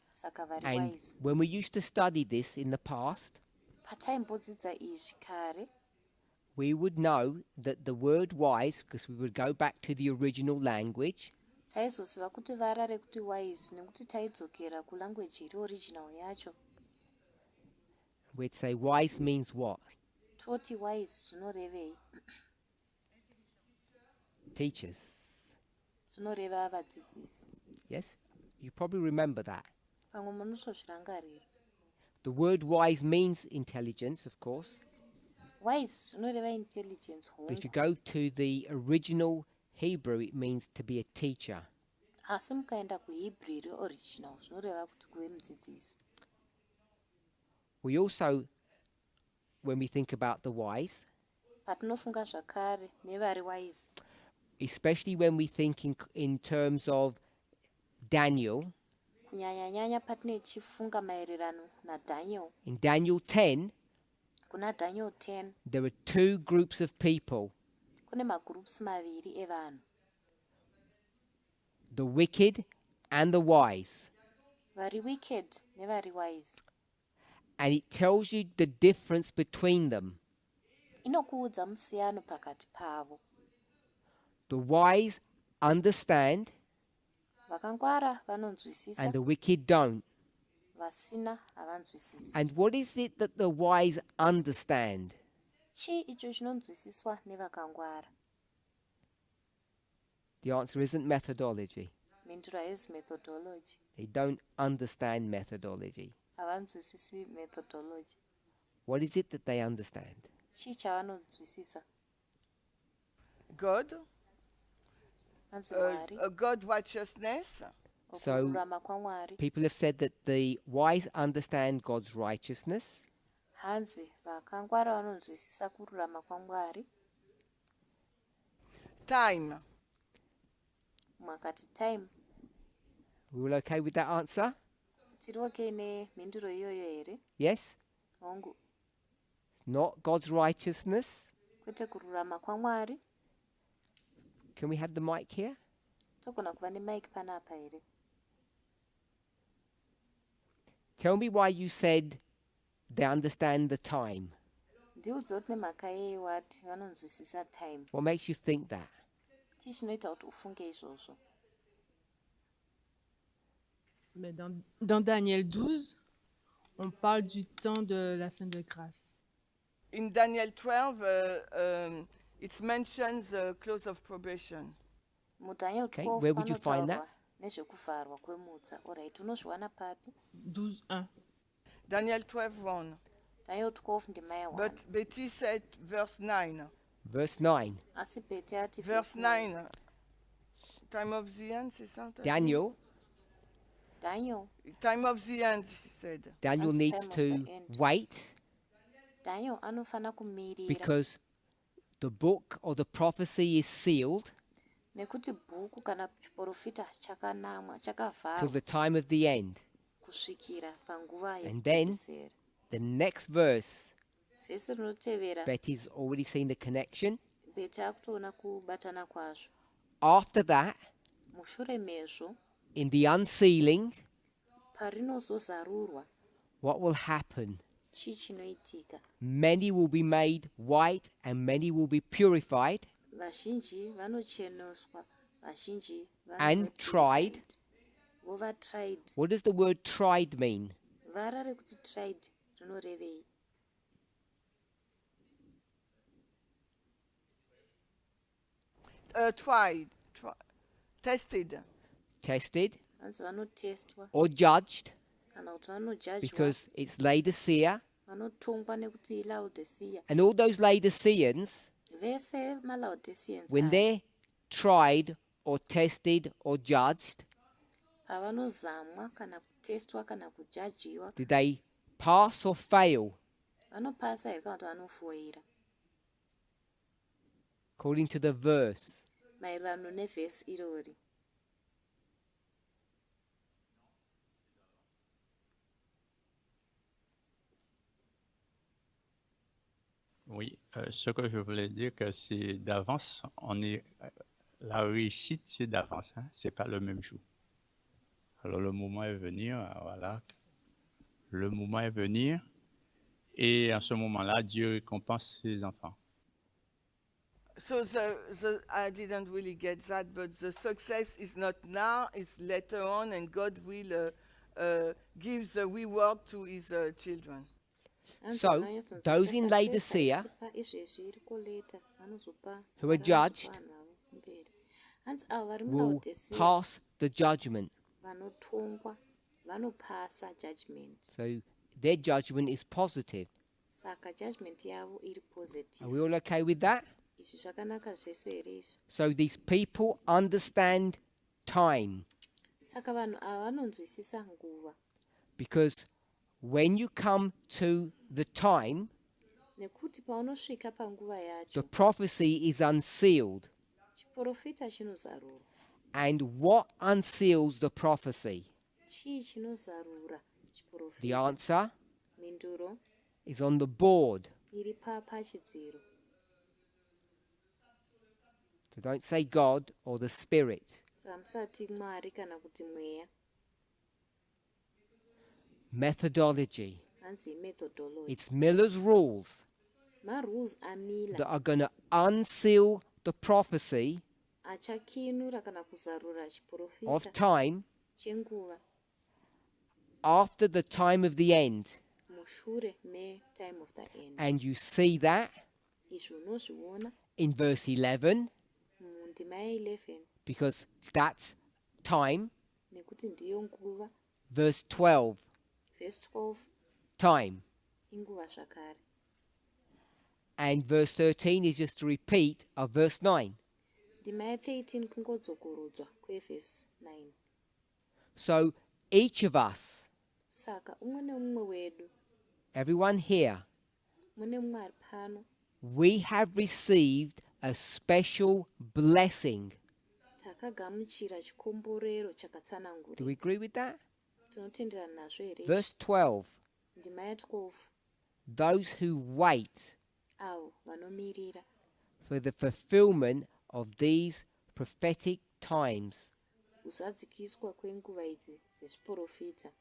S2: Saka vari
S1: And
S2: wise.
S1: when we used to study this in the past,
S2: Pataimbodzidza izvi kare,
S1: we would know that the word wise, because we would go back to the original language,
S2: taizoziva kuti vara rekuti wise nekuti taidzokera kulanguage iri original yacho.
S1: we'd say wise means what?
S2: Toti wise zvinorevei?
S1: Teachers.
S2: Zvinoreva vadzidzisi.
S1: Yes? You probably remember that.
S2: Pamwe munotozvirangarira.
S1: The word wise means intelligence, of course,
S2: wise zvinoreva intelligence
S1: But if you
S2: hongu.
S1: go to the original Hebrew, it means to be a teacher.
S2: Asi mukaenda kuhebrew reoriginal zvinoreva kuti kuve mudzidzisi.
S1: We also, when we think about the wise,
S2: Patinofunga zvakare nevari wise,
S1: especially when we think in terms of Daniel,
S2: kunyanya-nyanya patinochifunga maererano naDaniel.
S1: in Daniel 10,
S2: Kuna Daniel 10
S1: there are two groups of people,
S2: kune magroups maviri evanhu,
S1: the wicked and the wise.
S2: vari wicked nevari wise.
S1: And it tells you the difference between them.
S2: Inokuudza musiyano pakati pavo.
S1: The wise understand
S2: Vakangwara vanonzwisisa,
S1: and the wicked don't.
S2: vasina havanzwisisi.
S1: And what is it that the wise understand?
S2: Chii icho chinonzwisiswa nevakangwara?
S1: The answer isn't methodology.
S2: Mhinduro haisi methodology.
S1: They don't understand methodology.
S2: Havanzwisisi methodology.
S1: What is it that they understand?
S2: Chii chavanonzwisisa?
S4: God,
S2: Hanzi Mwari,
S4: God righteousness,
S1: So
S2: kururama kwaMwari.
S1: people have said that the wise understand God's righteousness,
S2: Hanzi vakangwara vanonzwisisa kururama kwaMwari.
S4: time.
S2: Mwakati time.
S1: we all okay with that answer?
S2: Tiri okay nemhinduro iyoyo here?
S1: Yes?
S2: Hongu,
S1: Not God's righteousness.
S2: kwete kururama kwaMwari.
S1: Can we have the mic here?
S2: Togona kuva nemic panapa here.
S1: Tell me why you said they understand the time.
S2: Ndiudze kuti nemhaka yei wati vanonzwisisa time.
S1: What makes you think that?
S2: Chii chinoita kuti ufunge izvozvo?
S5: Mais dans Daniel 12, on parle du temps de la fin de grâce.
S4: In Daniel 12, it mentions the close of probation.
S2: MuDaniel
S1: Okay,
S2: 12
S1: where would you find
S2: panotaurwa nezvekuvharwa kwemutsa. Alright, unozviwana papi?
S5: 12.1.
S4: Daniel 12, 1.
S2: Daniel 12 ndima ye 1.
S4: But Betty said verse 9.
S1: Verse 9.
S2: Asi Beti ati
S4: Verse 9. Time of the end, c'est ça?
S1: Daniel
S2: Daniel.
S4: Time of the end, she said.
S1: Daniel
S2: That's
S1: needs
S2: time of
S1: to
S2: the end.
S1: wait
S2: Daniel anofana kumirira.
S1: because the book or the prophecy is sealed
S2: Nekuti bhuku kana chiprofita chakanamwa,
S1: till
S2: chakavharwa
S1: the time of the end.
S2: kusvikira panguva
S1: And then-
S2: yekupedzisira.
S1: The next verse,
S2: Vhesi rinotevera,
S1: Betty's already seen the connection.
S2: Beti akutoona kubatana kwazvo.
S1: After that,
S2: Mushure mezvo,
S1: in the unsealing,
S2: parinozozarurwa,
S1: what will happen?
S2: chii chinoitika?
S1: Many will be made white and many will be purified.
S2: Vazhinji vanocheneswa, vazhinji
S1: And tried.
S2: vova tried.
S1: What does the word tried mean?
S2: Vara rekuti tried rinorevei?
S4: Tried, tested.
S1: Tested
S2: Vanzi vanotestwa
S1: or judged
S2: kana kuti vanojajwa,
S1: because it's Laodicea.
S2: vanotongwa nekuti iLaodicea.
S1: And all those Laodiceans,
S2: Vese maLaodiceans
S1: when
S2: aya,
S1: they're tried or tested or judged,
S2: pavanozamwa kana kutestwa kana kujajiwa,
S1: did they pass or fail?
S2: vanopasa here kana kuti vanofoira
S1: According to the verse.
S2: maererano nevhesi irori.
S9: Oui, ce que je voulais dire, que c'est d'avance, la réussite, c'est d'avance, hein, c'est pas le même jour. Alors le moment est venu, voilà, le moment est venu, et en ce moment-là, Dieu récompense ses enfants.
S4: So I didn't really get that, but the success is not now, it's later on, and God will give the reward to his children.
S1: So, those in Laodicea who are judged will pass the judgment.
S2: vanotongwa vanopasa judgment.
S1: So their judgment is positive.
S2: saka judgment yavo iri
S1: Are
S2: positive.
S1: we all okay with that?
S2: Izvi zvakanaka zvese here izvi?
S1: So these people understand time,
S2: Saka vanhu ava vanonzwisisa nguva,
S1: because when you come to the time,
S2: nekuti paunosvika panguva
S1: the
S2: yacho
S1: prophecy is unsealed.
S2: chiprofita chinozarurwa.
S1: And what unseals the prophecy?
S2: Chii chinozarura
S1: The
S2: chiprofita?
S1: answer
S2: Mhinduro
S1: is on the board.
S2: iri pachidziro.
S1: So don't say God or the Spirit.
S2: Saka musati Mwari kana kuti mweya.
S1: Methodology.
S2: Hanzi methodology.
S1: It's Miller's rules
S2: Marules amila
S1: that are going to unseal the prophecy
S2: achakinura kana kuzarura
S1: of
S2: chiprofita
S1: time
S2: chenguva
S1: after the time of the end.
S2: mushure me-time of the end.
S1: And you see that
S2: Izvi unozviona
S1: in verse 11,
S2: mundima ya11
S1: because that's time.
S2: nekuti ndiyo nguva.
S1: Verse 12,
S2: Verse 12
S1: time.
S2: inguva zvakare.
S1: And verse 13 is just a repeat of verse 9.
S2: Ndima ya13 kungodzokorodzwa kwevhesi 9.
S1: So each of us,
S2: Saka umwe neumwe wedu,
S1: everyone here,
S2: mune mumwe ari pano,
S1: we have received a special blessing.
S2: takagamuchira chikomborero
S1: Do
S2: chakatsanangurwa.
S1: we agree with that?
S2: Tinotenderana nazvo here?
S1: Verse 12,
S2: Ndima ya12
S1: those who wait
S2: avo vanomirira
S1: for the fulfillment of these prophetic times.
S2: kuzadzikiswa kwenguva idzi dzezviprofita.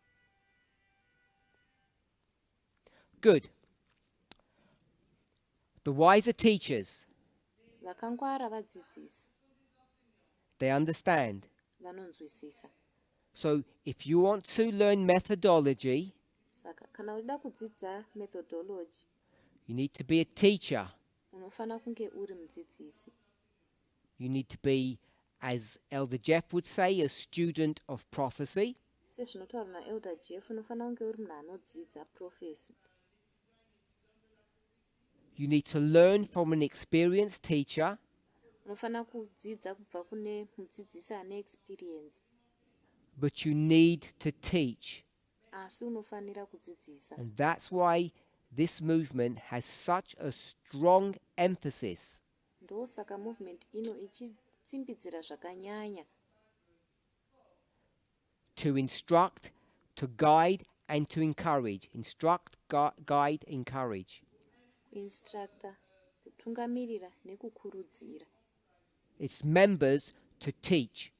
S1: Good. The wiser teachers,
S2: Vakangwara vadzidzisi
S1: they understand.
S2: vanonzwisisa.
S1: So if you want to learn methodology,
S2: Saka kana uchida kudzidza methodology,
S1: you need to be a teacher.
S2: unofana kunge uri mudzidzisi.
S1: You need to be, as Elder Jeff would say, a student of prophecy.
S2: Sezvinotaurwa naelder Jeff, unofana kunge uri munhu anodzidza profesi.
S1: You need to learn from an experienced teacher.
S2: Unofana kudzidza kubva kune mudzidzisi ane experience,
S1: But you need to teach.
S2: asi unofanira kudzidzisa.
S1: And that's why this movement has such a strong emphasis
S2: Ndosaka movement ino ichitsimbidzira zvakanyanya
S1: to instruct, to guide, and to encourage. Instruct, guide, encourage.
S2: kuinstructa, kutungamirira nekukurudzira
S1: Its members to teach.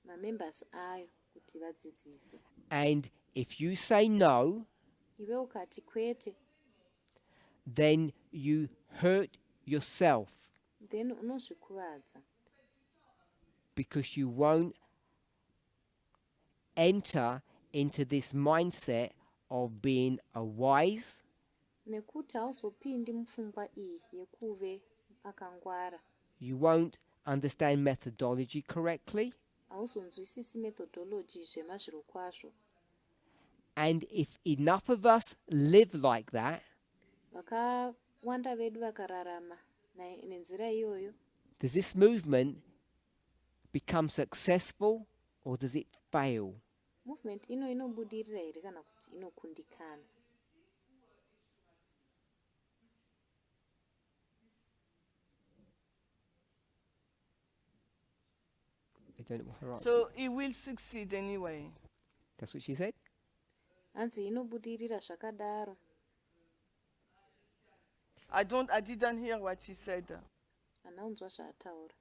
S2: mamembers ayo kuti vadzidzise.
S1: And if you say no,
S2: Iwe ukati kwete,
S1: then you hurt yourself,
S2: then unozvikuvadza,
S1: because you won't enter into this mindset of being a wise,
S2: nekuti hauzopindi mupfungwa iyi yekuve akangwara.
S1: you won't understand methodology correctly.
S2: Hauzonzwisisi methodology zvemazviro kwazvo.
S1: And if enough of us live like that,
S2: Vakawanda vedu vakararama nenzira iyoyo,
S1: does this movement become successful or does it fail?
S2: movement ino inobudirira here kana kuti inokundikana.
S1: I don't know her answer.
S4: So it will succeed anyway.
S1: That's what she said.
S2: Hanzi inobudirira zvakadaro.
S4: I didn't hear what she said.
S2: Hana unzwa zvaataura.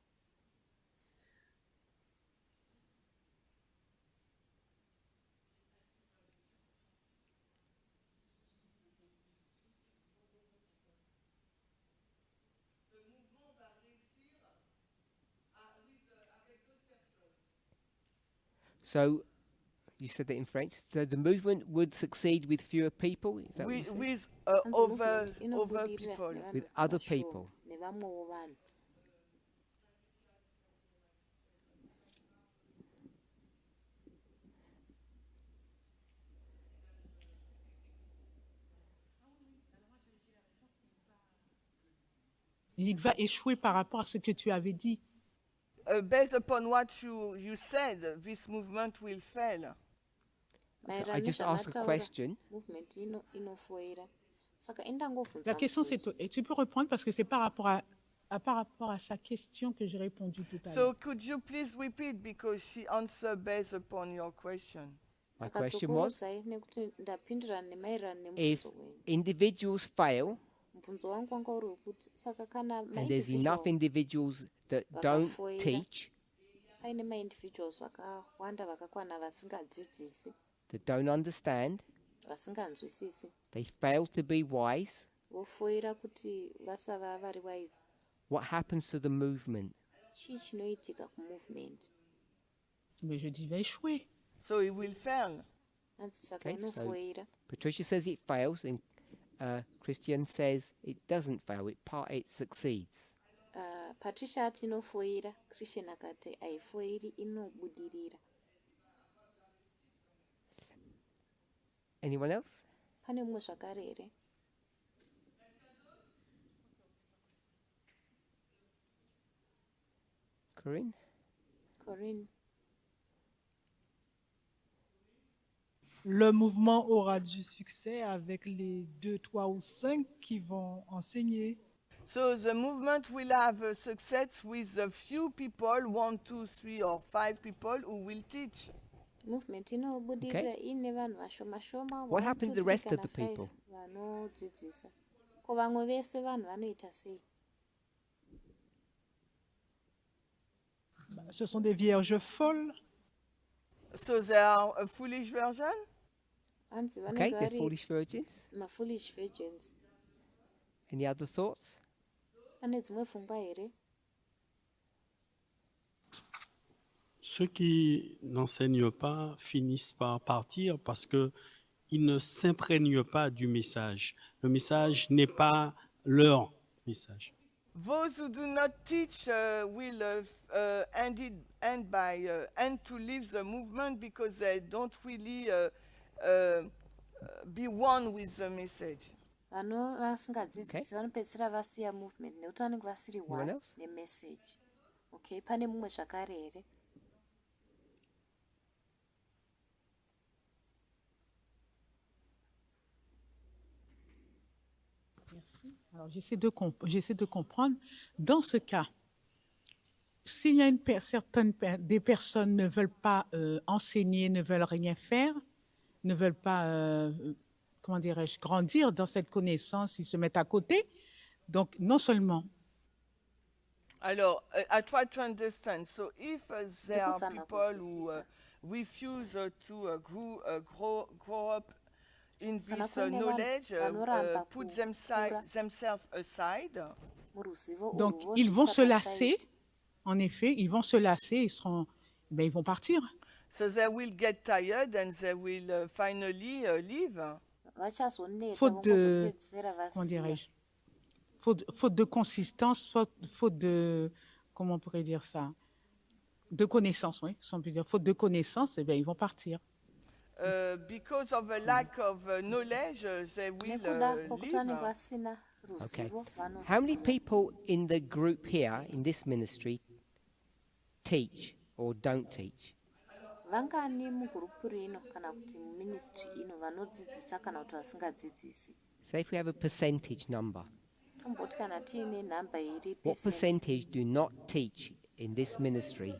S1: So you said that in French. So the movement would succeed with fewer people. Is that what you said?
S4: With
S2: Hanzi
S4: over
S2: movement inobudirira
S4: people.
S2: nevanhu
S1: With other
S2: vashoma,
S1: people.
S2: nevamwewo vanhu.
S3: il va échouer par rapport à ce que tu avais dit.
S4: Based upon what you said, this movement will fail.
S1: I just ask a question.
S2: Movement inofoira. Saka
S3: La
S2: indangobvunza
S3: question, c'est
S2: mubvunzo.
S3: et tu peux reprendre parce que c'est par rapport à sa question que j'ai répondu tout à
S4: So
S3: l'heure.
S4: could you please repeat because she answered based upon your question.
S1: My
S2: Saka
S1: question was,
S2: tsokorodzai nekuti ndapindura nemaererano
S1: if
S2: nemubvunzo wenyu.
S1: individuals fail
S2: Mubvunzo wangu wanga uri wekuti saka kana
S1: and there's enough
S2: maindividual
S1: individuals that don't
S2: vakafoira
S1: teach,
S2: paine maindividuals vakawanda vakakwana vasingadzidzisi,
S1: that don't understand,
S2: vasinganzwisisi,
S1: they fail to be wise,
S2: vofoira kuti vasava vari wise,
S1: what happens to the movement?
S2: chii chinoitika kumovement?
S3: Mais je dis, il va échouer.
S4: So it will fail.
S2: Hanzi saka
S1: Okay, so
S2: inofoira.
S1: Patricia says it fails and Christian says it doesn't fail, it succeeds.
S2: Patricia ati inofoira, Christian akati haifoiri, inobudirira.
S1: Anyone else?
S2: Pane mumwe zvakare here?
S1: Corinne?
S2: Corinne?
S10: Le mouvement aura du succès avec les 2, 3 ou 5 qui vont enseigner.
S4: So the movement will have a success with a few people, 1, 2, 3 or 5 people who will teach.
S2: Movement inobudirira ine vanhu vashoma shoma.
S1: What happened to the rest of the people?
S2: Vanodzidzisa. Ko vamwe vese vanhu vanoita sei?
S10: Ce sont des vierges folles.
S4: So they are a foolish version?
S2: Hanzi
S1: Okay,
S2: vanenge
S1: they're
S2: vari
S1: foolish virgins.
S2: mafoolish virgins.
S1: Any other thoughts?
S2: Pane dzimwe pfungwa here?
S7: Ceux qui n'enseignent pas finissent par partir parce qu'ils ne s'imprègnent pas du message. Le message n'est pas leur message.
S4: Those who do not teach will end to leave the movement because they don't really be one with the message.
S2: Vano vasingadzidzisi vanopedzisira vasiya movement nekuti vanenge vasiri
S1: Anyone
S2: one
S1: else?
S2: nemessage. Okay, pane mumwe zvakare here?
S3: Alors, j'essaie de comprendre. Dans ce cas, s'il y a des personnes ne veulent pas enseigner, ne veulent rien faire, ne veulent pas, comment dirais-je, grandir dans cette connaissance, ils se mettent à côté. Donc, non seulement...
S4: Alors, I try to understand. So if there are
S2: Kusama
S4: people who
S2: kuzwisisa.
S4: refuse to grow up in
S2: Kana
S4: this
S2: kune vanhu
S4: knowledge,
S2: vanoramba
S4: put
S2: kukura
S4: themselves aside,
S2: muruzivo urwu
S3: Donc, ils vont se
S2: vozviisa
S3: lasser.
S2: paside.
S3: En effet, ils vont se lasser, ils vont partir.
S4: so they will get tired and they will finally leave.
S2: Vachazoneta
S3: Faute de,
S2: vongozopedzisira
S3: comment
S2: vasiya.
S3: dirais-je, faute de consistance, faute de, comment on pourrait dire ça, de connaissance, oui, si on peut dire, faute de connaissance, eh bien, ils vont partir.
S4: Because of a lack of knowledge, they will
S2: Nekuda kwokuti vanenge
S4: leave.
S2: vasina
S1: Okay.
S2: ruzivo
S1: How many
S2: vanosiya.
S1: people in the group here, in this ministry, teach or don't teach?
S2: Vangani mugurupu rino kana kuti muministry ino vanodzidzisa kana kuti vasingadzidzisi?
S1: Say if we have a percentage number.
S2: Tomboti kana tiine nhamba iri
S1: What percentage do not teach in this ministry?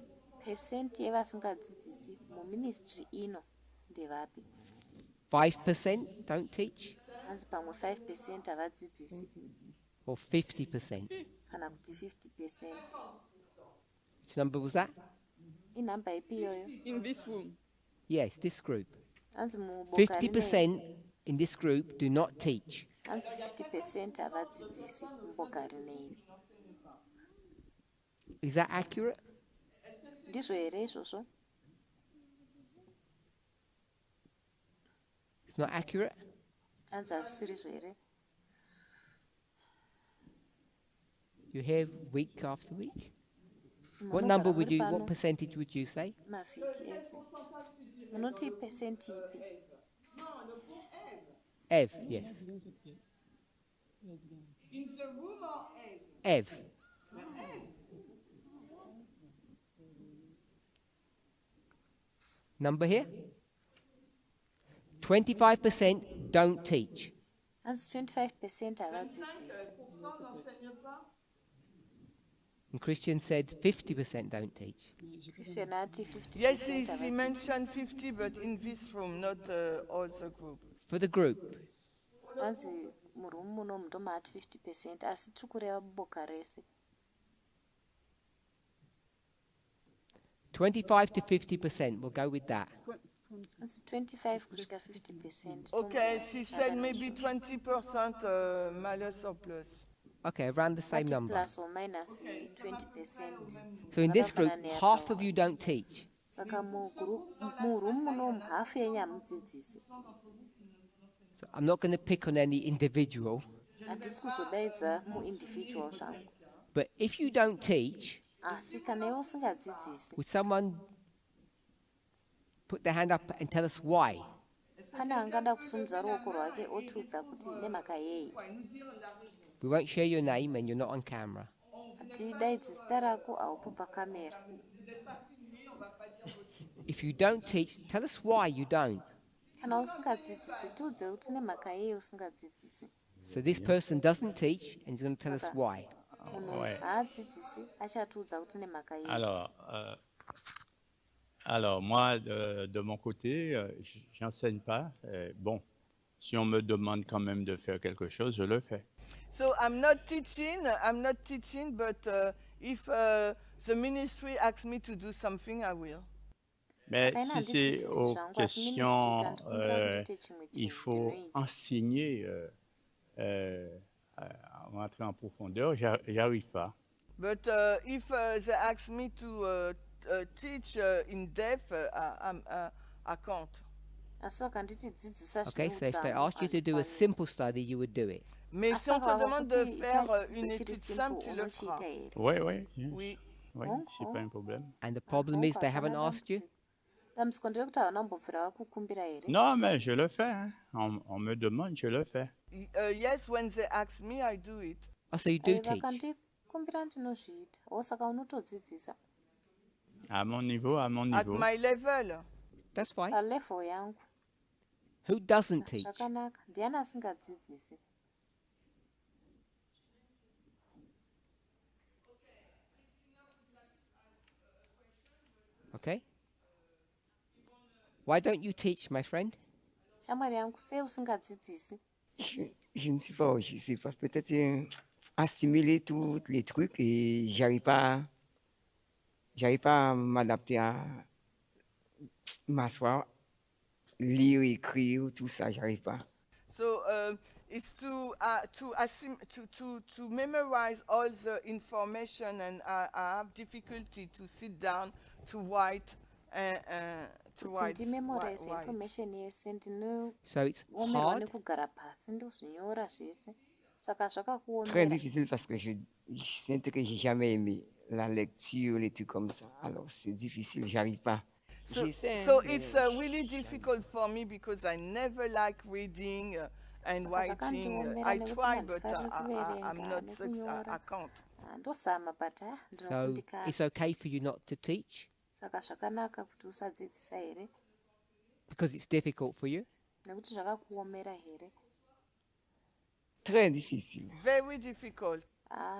S2: percent yevasingadzidzisi muministry ino ndevapi?
S1: 5% don't teach?
S2: Hanzi pamwe 5% havadzidzisi
S1: Or 50%?
S2: kana kuti 50%.
S1: Which number was that?
S2: Inhamba ipi iyoyo?
S10: In this room.
S1: Yes, this group.
S2: Hanzi muboka rinei
S1: 50% in this group do not teach.
S2: hanzi 50% havadzidzisi muboka rinei.
S1: Is that accurate?
S2: Ndizvo here izvozvo?
S1: It's not accurate?
S2: Hanzi hazvisirizvo here?
S1: You hear week after week? What
S2: Munogara
S1: number
S2: muri pano
S1: what percentage would you say?
S2: mavhiki ese. Munoti percent ipi?
S1: Ev, yes.
S4: In the room or egg?
S1: Ev. Number here? 25% don't teach.
S2: hanzi 25% havadzidzisi.
S1: And Christian said 50% don't teach.
S2: Christian ati 50%
S4: Yes, he
S2: havadzidzisi.
S4: mentioned 50, but in this room, not all the group.
S1: For the group,
S2: Hanzi murumu munomu ndomati 50% asi tiri kureva boka rese.
S1: 25 to 50%, we'll go with that.
S2: Hanzi 25 kusvika 50%.
S4: Okay, she said maybe 20% malus or plus.
S1: Okay, around the same
S2: Ati
S1: number.
S2: plus or minus 20%.
S1: So in this group,
S2: Zvakafanana
S1: half of
S2: neyataura.
S1: you don't teach.
S2: Saka murumu munomu hafu yenyu hamudzidzisi.
S1: So I'm not going to pick on any individual,
S2: Handisi kuzodaidza muindividual zvangu.
S1: but if you don't teach,
S2: Asi kana iwe usingadzidzisi,
S1: would someone put their hand up and tell us why?
S2: pane angada kusumudza ruoko rwake otiudza kuti nemhaka yei.
S1: We won't share your name and you're not on camera.
S2: Hatidaidzi zita rako haupo pakamera.
S1: If you don't teach, tell us why you don't.
S2: Kana usingadzidzisi tiudze kuti nemhaka yei usingadzidzisi.
S1: So this person doesn't teach and he's going to tell us why.
S2: Munhu
S9: Ouais.
S2: haadzidzisi achatiudza kuti nemhaka yei.
S9: Alors moi, de mon côté, j'enseigne pas. Bon, si on me demande quand même de faire quelque chose, je le fais.
S4: So I'm not teaching, but if the ministry asks me to do something, I will.
S9: Mais
S2: Saka
S9: si
S2: ina
S9: c'est
S2: handidzidzisi
S9: aux
S2: zvangu, asi ministry
S9: questions,
S2: ikandikumbira kuti ndiite chimwe
S9: il
S2: chinhu
S9: faut
S2: ndinoita.
S9: enseigner, rentrer en profondeur, j'arrive pas.
S4: But if they ask me to teach in depth, I can't.
S2: Asi vakanditi dzidzisa
S1: Okay, so if they
S2: zvineudzamu,
S1: asked you to do a
S2: handikwanisi.
S1: simple study, you would do it.
S4: Mais
S2: Asi
S4: si on te
S2: vakava
S4: demande de
S2: kuti
S4: faire
S2: ita
S4: une
S2: chidzidzo chiri
S4: étude simple, tu
S2: simple
S4: le feras.
S2: unochiita here.
S9: Oui, oui,
S4: Oui.
S9: oui, c'est pas un problème.
S1: And the problem is they haven't asked you.
S2: Dambudziko nderekuti havana kumbobvira vakukumbira here.
S9: Non, mais je le fais. Hein. On me demande, je le fais.
S4: Yes, when they ask me, I do it.
S1: Oh, so you do teach.
S2: Vakandikumbira ndinozviita. Osaka unotodzidzisa
S9: À mon niveau,
S4: At my level.
S1: That's fine.
S2: palevel yangu.
S1: Who doesn't teach?
S2: Zvakanaka. Ndiani asingadzidzisi?
S1: Okay. Why don't you teach, my friend?
S2: Shamwari yangu, sei usingadzidzisi?
S11: Je ne sais pas, je sais pas. Peut-être assimiler tous les trucs et j'arrive pas à m'adapter à m'asseoir, lire, écrire, tout ça, j'arrive pas.
S4: So it's to memorize all the information, and I have difficulty to sit down to write to
S2: Kuti
S4: write.
S2: ndimemorize information yese
S1: So it's
S2: ndinoomerwa
S1: hard.
S2: nekugara pasi ndozvinyora zvese. Saka
S11: Très
S2: zvakakuomera.
S11: difficile parce que je sens que j'ai jamais aimé la lecture, les trucs comme ça. Alors c'est difficile, j'arrive pas. J'essaie,
S4: So
S11: mais
S4: it's really difficult for me because I never like reading and
S2: Saka
S4: writing.
S2: zvakandiomera
S4: I
S2: nekuti
S4: try, but
S2: handifariri
S4: I'm
S2: kuverenga
S4: not successful. I
S2: nekunyora.
S4: can't.
S2: Ndozama but
S1: So
S2: ndinokundikana.
S1: it's okay for you not to teach
S2: Saka zvakanaka kuti usadzidzisa here
S1: because it's difficult for you.
S2: nekuti zvakakuomera here.
S11: très difficile.
S4: Very difficult.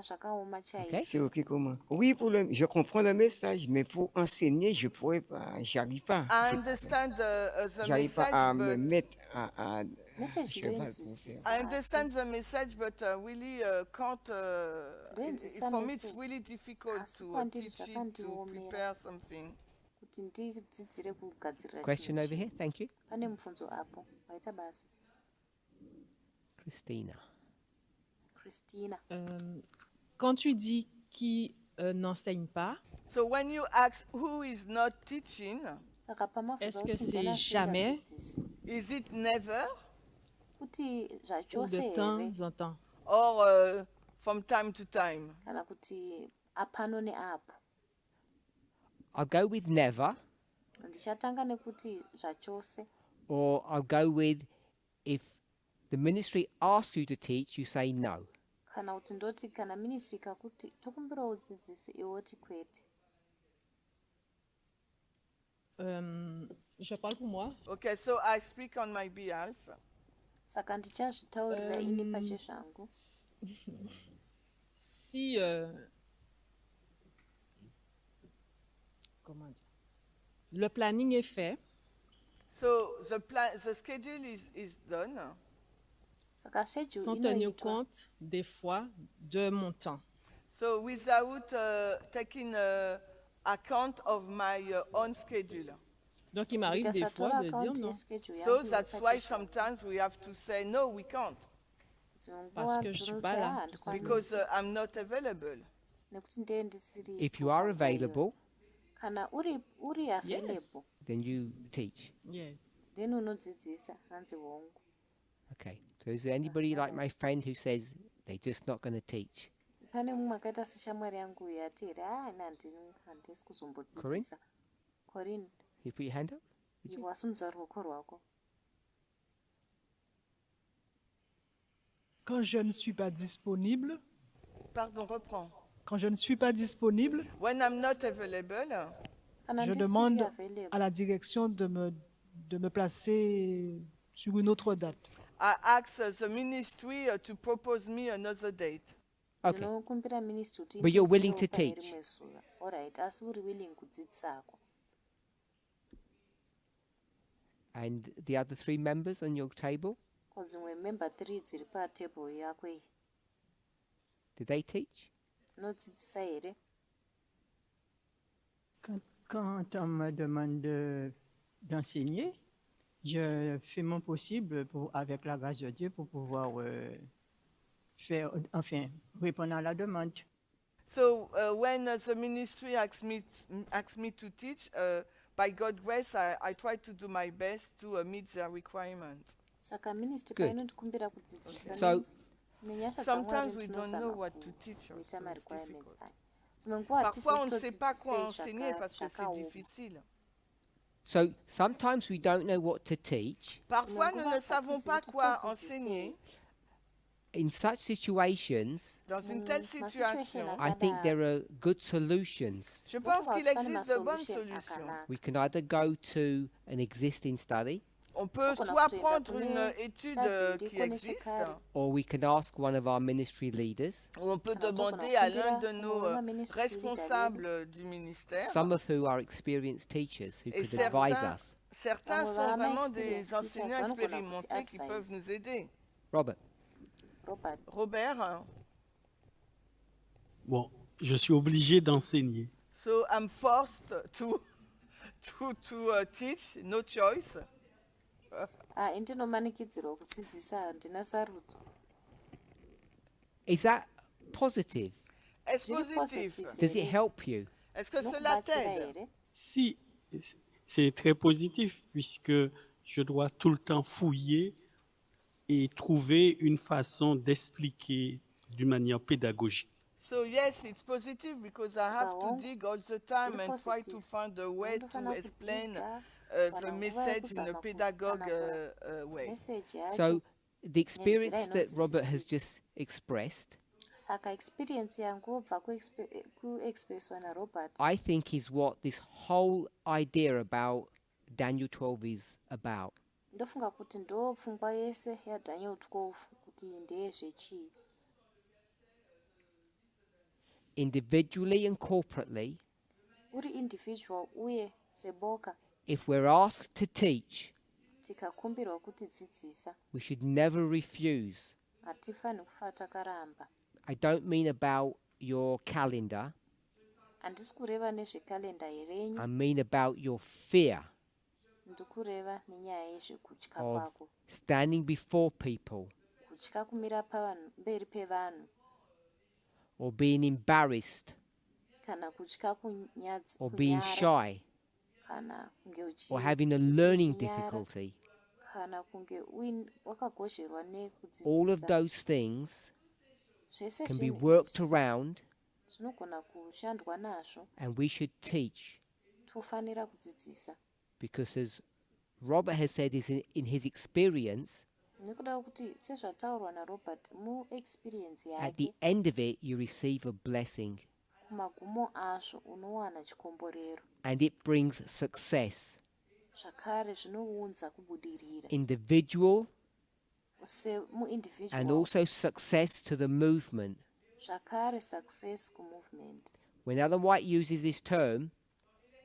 S2: Zvakaoma chaizvo.
S1: Okay.
S11: C'est ok comment? Oui, je comprends le message, mais pour enseigner, je pourrais pas, j'arrive pas.
S4: I understand the
S11: J'arrive pas à me
S4: message,
S11: mettre à
S2: Message
S11: cheval pour
S2: ndoinzwisisa,
S11: faire.
S4: I understand the message, but really can't. For me, it's really difficult
S2: Asi
S4: to
S2: kwandiri
S4: teach it, to
S2: zvakandiomera.
S4: prepare something.
S2: Kuti ndidzidzire kugadzirira
S1: Question
S2: chinhu
S1: over here.
S2: chinhu.
S1: Thank you.
S2: Pane mubvunzo apo. Waita basa.
S1: Christina.
S2: Christina.
S12: Quand tu dis qui n'enseigne pas,
S4: So when you ask who is not teaching,
S2: Saka pamabvunzo
S12: est-ce
S2: kuti
S12: que c'est
S2: ndiani
S12: jamais
S2: asingadzidzisi?
S4: is it never
S2: Kuti
S12: ou
S2: zvachose
S12: de
S2: here
S12: temps en temps?
S4: or from time to time?
S2: kana kuti apano neapo?
S1: I'll go with never,
S2: Ndichatanga nekuti zvachose,
S1: or I'll go with if the ministry asks you to teach, you say no.
S2: kana kuti ndoti kana ministry ikakuti tokumbira udzidzisi iwoti kwete.
S12: Je parle pour moi.
S4: Okay, so I speak on my behalf.
S2: Saka ndichazvitaurira ini pache zvangu.
S12: Si comment dire, le planning est fait.
S4: So the schedule is done.
S2: Saka schedule
S12: sans tenir compte des fois de mon temps.
S4: So without taking account of my own schedule.
S12: Donc il m'arrive des fois de dire non.
S4: So that's why sometimes we have to say no, we can't.
S12: Parce que je suis pas là.
S4: Because I'm not available.
S1: If you are available,
S2: kana uri available,
S12: Yes.
S1: then you teach.
S12: Yes.
S2: then unodzidzisa hanzi hongu.
S1: Okay. So is there anybody like my friend who says they're just not going to teach?
S2: Pane mumwe akaita seshamwari yangu uyu ati handisi kuzombodzidzisa. Corinne,
S1: You put your hand up?
S2: wasimudza ruoko rwako.
S10: Quand je ne suis pas disponible,
S4: Pardon, reprends.
S10: quand je ne suis pas disponible,
S4: When I'm not available,
S2: Kana
S10: je
S2: ndisiri
S10: demande
S2: available,
S10: à la direction de me placer sur une autre date.
S4: I ask the ministry to propose me another date.
S1: Okay.
S2: ndinokumbira ministry kuti
S1: But you're willing to
S2: indizirewo pane
S1: teach?
S2: rimwe zuva. Alright, asi uri willing kudzidzisako.
S1: And the other 3 members on your table,
S2: Ko dzimwe member 3 dziri patable yako iyi
S1: did they teach?
S2: dzinodzidzisa here?
S13: Quand on me demande d'enseigner, je fais mon possible avec la grâce de Dieu pour pouvoir répondre à la demande.
S4: So when the ministry asks me to teach, by God's grace, I try to do my best to meet their requirements.
S2: Saka ministry
S1: Good.
S2: painondikumbira kudzidzisa
S1: So
S2: nenyasha
S4: sometimes we don't know what to teach.
S2: kuita
S4: Also, it's
S2: marequirements
S4: difficult.
S2: aya. Dzimwe nguva
S4: Parfois, on ne sait pas quoi
S2: hatisi
S4: enseigner parce que c'est
S2: zvakaoma.
S4: difficile.
S1: So sometimes we don't know what to teach.
S4: Parfois, nous ne
S2: nguva
S4: savons
S2: hatisi
S4: pas
S2: kuti
S4: quoi
S2: todzidzisei.
S4: enseigner.
S1: In such situations,
S4: Dans une telle
S2: ma
S4: situation,
S2: situation
S1: I think there are good solutions.
S4: je pense qu'il
S2: Ndopfa kuti pane
S4: existe de bonnes
S2: masolution
S4: solutions.
S2: akanaka.
S1: We can either go to an existing study,
S4: On peut
S2: Donc, on a
S4: soit
S2: plutôt
S4: prendre
S2: donné
S4: une étude
S2: study,
S4: qui
S2: reconnaître
S4: existe,
S2: carré.
S1: or we can ask one of our ministry leaders,
S4: ou on peut
S2: Alors, donc, on a
S4: demander à l'un
S2: kumbira
S4: de nos
S2: mama ministry
S4: responsables du ministère.
S1: some of who are experienced teachers who
S4: Et
S1: could advise
S4: certains,
S1: us.
S4: certains
S2: Vamos
S4: sont
S2: lá,
S4: vraiment
S2: mais
S4: des
S2: experience
S4: enseignants
S2: teachers, vamos
S4: expérimentés
S2: connecter
S4: qui peuvent
S2: advice.
S4: nous aider.
S1: Robert,
S2: Robert,
S4: Robert,
S7: Bon, je suis obligé d'enseigner.
S4: so I'm forced to teach, no choice.
S2: indinomanikidzirwa kudzidzisa handina sarudzo.
S1: is that positive?
S4: Est-ce
S2: Zviri
S4: positif?
S2: positive
S1: Does it
S2: here.
S1: help you?
S4: Est-ce que cela
S2: Zvinokubatsira
S4: t'aide?
S2: here?
S7: Si, c'est très positif puisque je dois tout le temps fouiller et trouver une façon d'expliquer d'une manière pédagogique.
S4: So yes, it's positive because I have to
S2: Saka
S4: dig all the time
S2: Zviri
S4: and try to
S2: positive.
S4: find a way to
S2: Ndofana
S4: explain
S2: kudzidza,
S4: the
S2: kana nguva
S4: message in a
S2: yekuzama
S4: pedagogue
S2: kutsanangura
S4: way.
S2: message yacho.
S1: So the experience
S2: Nenzira
S1: that Robert has
S2: inodzidzisa.
S1: just expressed,
S2: Saka experience yangu obva kuexpresswa naRobert
S1: I think is what this whole idea about Daniel 12 is about.
S2: ndofunga kuti ndo pfungwa yese yaDaniel 12 kuti ndeyezvechii.
S1: Individually and corporately,
S2: Uri individual uye seboka
S1: if we're asked to teach,
S2: tikakumbirwa kuti dzidzisa
S1: we should never refuse.
S2: hatifani kufa takaramba.
S1: I don't mean about your calendar,
S2: Handisi kureva nezvekalenda yerenyu,
S1: I mean about your fear
S2: ndikureva nenyaya yezvekutya
S1: of
S2: kwako.
S1: standing before people
S2: Kutya kumira mberi pevanhu
S1: or being embarrassed
S2: kana kutya
S1: or being
S2: kunyara
S1: shy
S2: kana kunge
S1: or having a learning
S2: uchinyara,
S1: difficulty.
S2: kana kunge wakagozherwa
S1: All of
S2: nekudzidzisa.
S1: those things
S2: Zvese
S1: can be
S2: zvinhu
S1: worked
S2: izvi
S1: around,
S2: zvinogona kushandwa nazvo.
S1: and we should teach
S2: Tofanira kudzidzisa
S1: because, as Robert has said, is in his experience,
S2: nekuda kuti sezvataurwa narobert muexperience
S1: At the
S2: yake
S1: end of it, you receive a blessing,
S2: kumagumo azvo unowana chikomborero
S1: and it brings success.
S2: zvakare zvinounza kubudirira
S1: Individual and
S2: semuindividual
S1: also success to the movement.
S2: zvakare success kumovement.
S1: When Ellen White uses this term,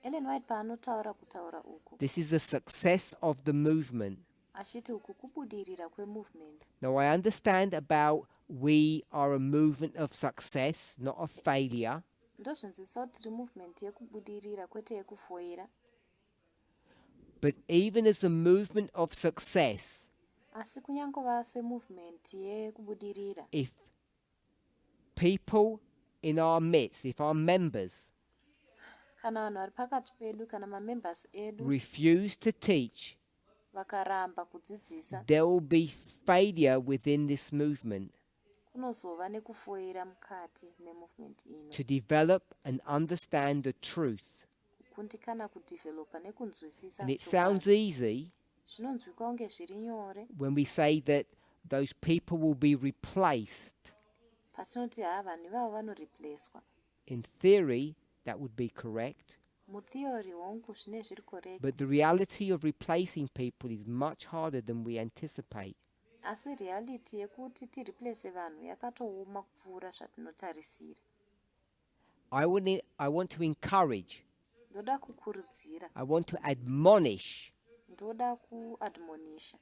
S2: Ellen White paanotaura kutaura uku
S1: this is the success of the movement.
S2: achiti uku kubudirira kwemovement.
S1: Now, I understand about we are a movement of success, not of failure.
S2: Ndozvinzwisa kuti tiri movement yekubudirira kwete yekufoira.
S1: But even as a movement of success,
S2: Asi kunyangova semovement yekubudirira,
S1: if people in our midst, if our members
S2: kana vanhu vari pakati pedu kana mamembers edu
S1: refuse to teach,
S2: vakaramba kudzidzisa,
S1: there will be failure within this movement
S2: kunozova nekufoira mukati memovement ino.
S1: to develop and understand the truth.
S2: Kukundikana kudevelopa nekunzwisisa.
S1: And it sounds easy
S2: Zvinonzwika kunge zviri nyore
S1: when we say that those people will be replaced.
S2: patinoti vanhu ivavo vanoreplacwa.
S1: In theory, that would be correct.
S2: Mutheory hongu zvine zviri correct.
S1: But the reality of replacing people is much harder than we anticipate.
S2: Asi reality yekuti tireplace vanhu yakatooma kupfuura zvatinotarisira.
S1: I want to encourage,
S2: Ndoda kukurudzira,
S1: I want to admonish.
S2: ndoda kuadmonisha.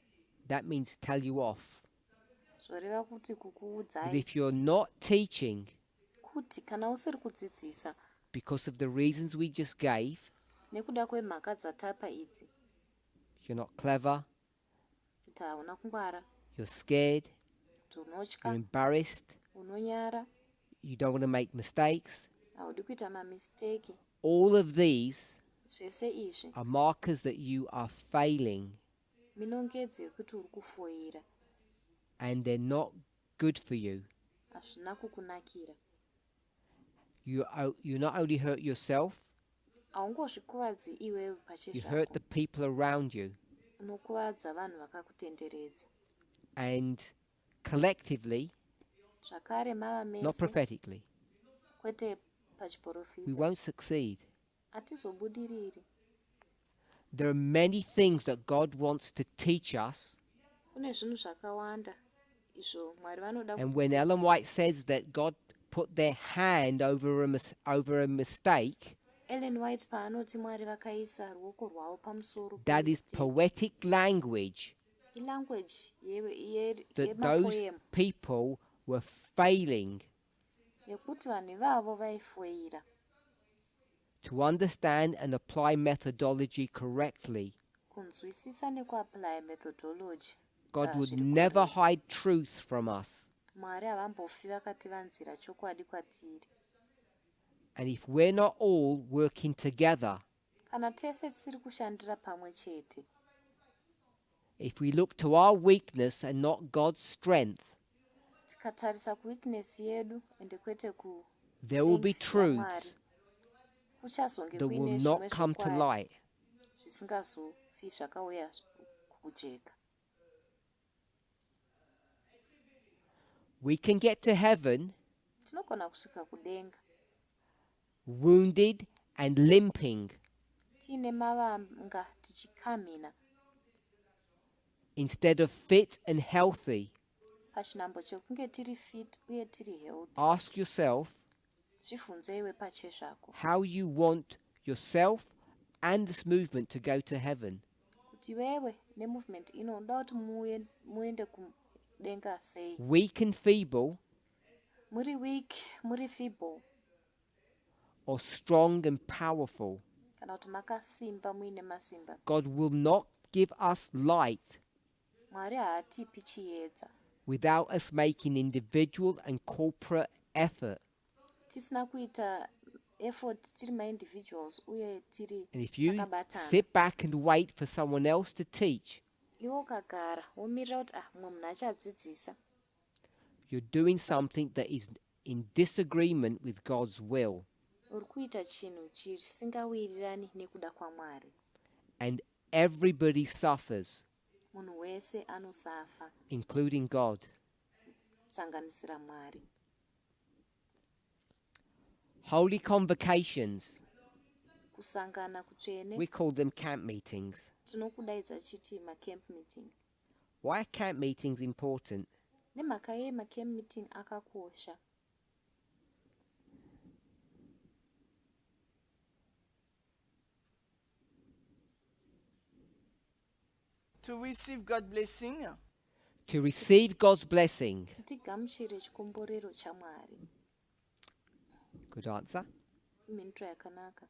S1: That means tell you off.
S2: Zvoreva kuti
S1: That
S2: kukuudzai
S1: if you're not teaching
S2: kuti kana usiri kudzidzisa
S1: because of the reasons we just gave,
S2: nekuda kwemhaka dzatapa idzi,
S1: you're not clever,
S2: kuti hauna kungwara,
S1: you're scared,
S2: kuti
S1: you're
S2: unotya,
S1: embarrassed,
S2: unonyara,
S1: you don't want to make mistakes.
S2: haudi kuita mamisteki,
S1: All of these
S2: zvese izvi
S1: are markers that you are failing
S2: minongedzo yekuti uri kufoira,
S1: and they're not good for you.
S2: hazvina kukunakira.
S1: You not only hurt yourself,
S2: Haungozvikuvadzi iwewe
S1: you
S2: pachezvako,
S1: hurt the people around you.
S2: unokuvadza vanhu vakakutenderedza.
S1: And collectively,
S2: Zvakare mava
S1: not
S2: mese,
S1: prophetically,
S2: kwete
S1: we
S2: pachiprofita,
S1: won't succeed.
S2: hatizobudiriri.
S1: There are many things that God wants to teach us.
S2: Kune zvinhu zvakawanda izvo Mwari vanoda
S1: And when Ellen
S2: kutidzidzisa.
S1: White says that God put their hand over a mistake,
S2: Ellen White paanoti Mwari vakaisa ruoko rwavo pamusoro
S1: that is
S2: pemistake,
S1: poetic language
S2: ilanguage
S1: that those
S2: yemapoem
S1: people were failing
S2: yekuti vanhu ivavo vaifoira
S1: to understand and apply methodology correctly.
S2: kunzwisisa nekuapply methodology.
S1: God would
S2: zviri
S1: never
S2: correct.
S1: hide truth from us.
S2: Mwari havambofi vakativanzira chokwadi kwatiri.
S1: And if we're not all working together,
S2: Kana tese tisiri kushandira pamwe chete,
S1: if we look to our weakness and not God's strength,
S2: tikatarisa kuweakness yedu ende kwete ku
S1: there will be
S2: strength yaMwari,
S1: truths
S2: kuchazonge
S1: that will
S2: kuine
S1: not
S2: zvimwe
S1: come to
S2: zvokwadi
S1: light.
S2: zvisingazofi zvakauya kujeka.
S1: We can get to heaven
S2: Tinogona kusvika kudenga
S1: wounded and limping
S2: tiine mavanga tichikamhina
S1: instead of fit and healthy.
S2: pachinhambo chekunge tiri fit uye tiri healthy.
S1: Ask yourself
S2: Zvibvunze iwe pachezvako
S1: how you want yourself and this movement to go to heaven.
S2: kuti wewe nemovement ino unoda kuti muende kudenga sei.
S1: Weak and feeble
S2: Muri weak, muri feeble,
S1: or strong and powerful,
S2: kana kuti makasimba muine masimba,
S1: God will not give us light
S2: Mwari haatipi chiedza
S1: without us making individual and corporate effort.
S2: tisina kuita effort tiri ma-individuals uye tiri
S1: And if you
S2: takabatana.
S1: sit back and wait for someone else to teach,
S2: Iwe ukagara womirira kuti mumwe munhu achadzidzisa,
S1: you're doing something that is in disagreement with God's will.
S2: uri kuita chinhu chisingawirirani nekuda kwaMwari.
S1: And everybody suffers.
S2: Munhu wese ese anosafa,
S1: including God.
S2: kusanganisira Mwari.
S1: Holy convocations,
S2: Kusangana kutsvene
S1: we call them camp meetings.
S2: tinokudaidza chiti macamp meeting.
S1: Why are camp meetings important?
S2: Nemhaka yei macamp meeting akakosha?
S4: To receive God's blessing,
S1: To receive God's blessing.
S2: Kuti tigamuchire chikomborero chaMwari.
S1: Good answer.
S2: Mhinduro yakanaka.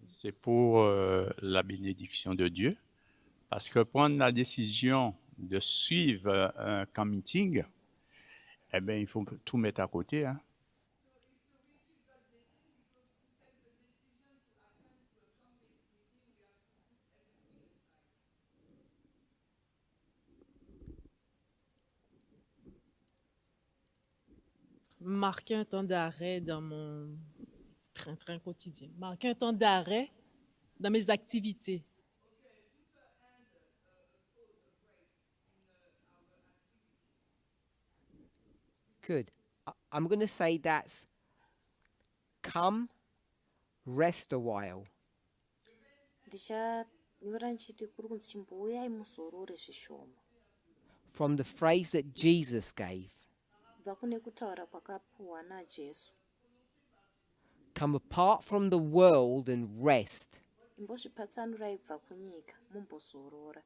S9: C'est pour la bénédiction de Dieu. Parce que prendre la décision de suivre un camp meeting, eh bien, il faut tout mettre à côté. Hein.
S12: Marquer un temps d'arrêt dans mon train-train quotidien. Marquer un temps d'arrêt dans mes activités.
S1: Good. I'm going to say that's come, rest a while.
S2: Ndichanyora nchiti kuri kunzi chimbouyai muzorore zvishoma.
S1: From the phrase that Jesus gave.
S2: Kubva kune kutaura kwakapuwa naJesu.
S1: Come apart from the world and rest.
S2: Imbozvipatsanurai kubva kunyika, mumbozorora.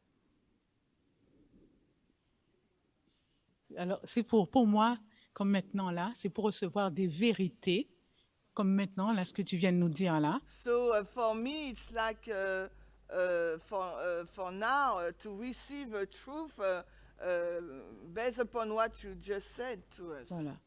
S3: Alors, c'est pour moi, comme maintenant là, c'est pour recevoir des vérités, comme maintenant, là, ce que tu viens de nous dire là.
S4: So for me, it's like for now to receive a truth based upon what you just said to us.
S3: Voilà.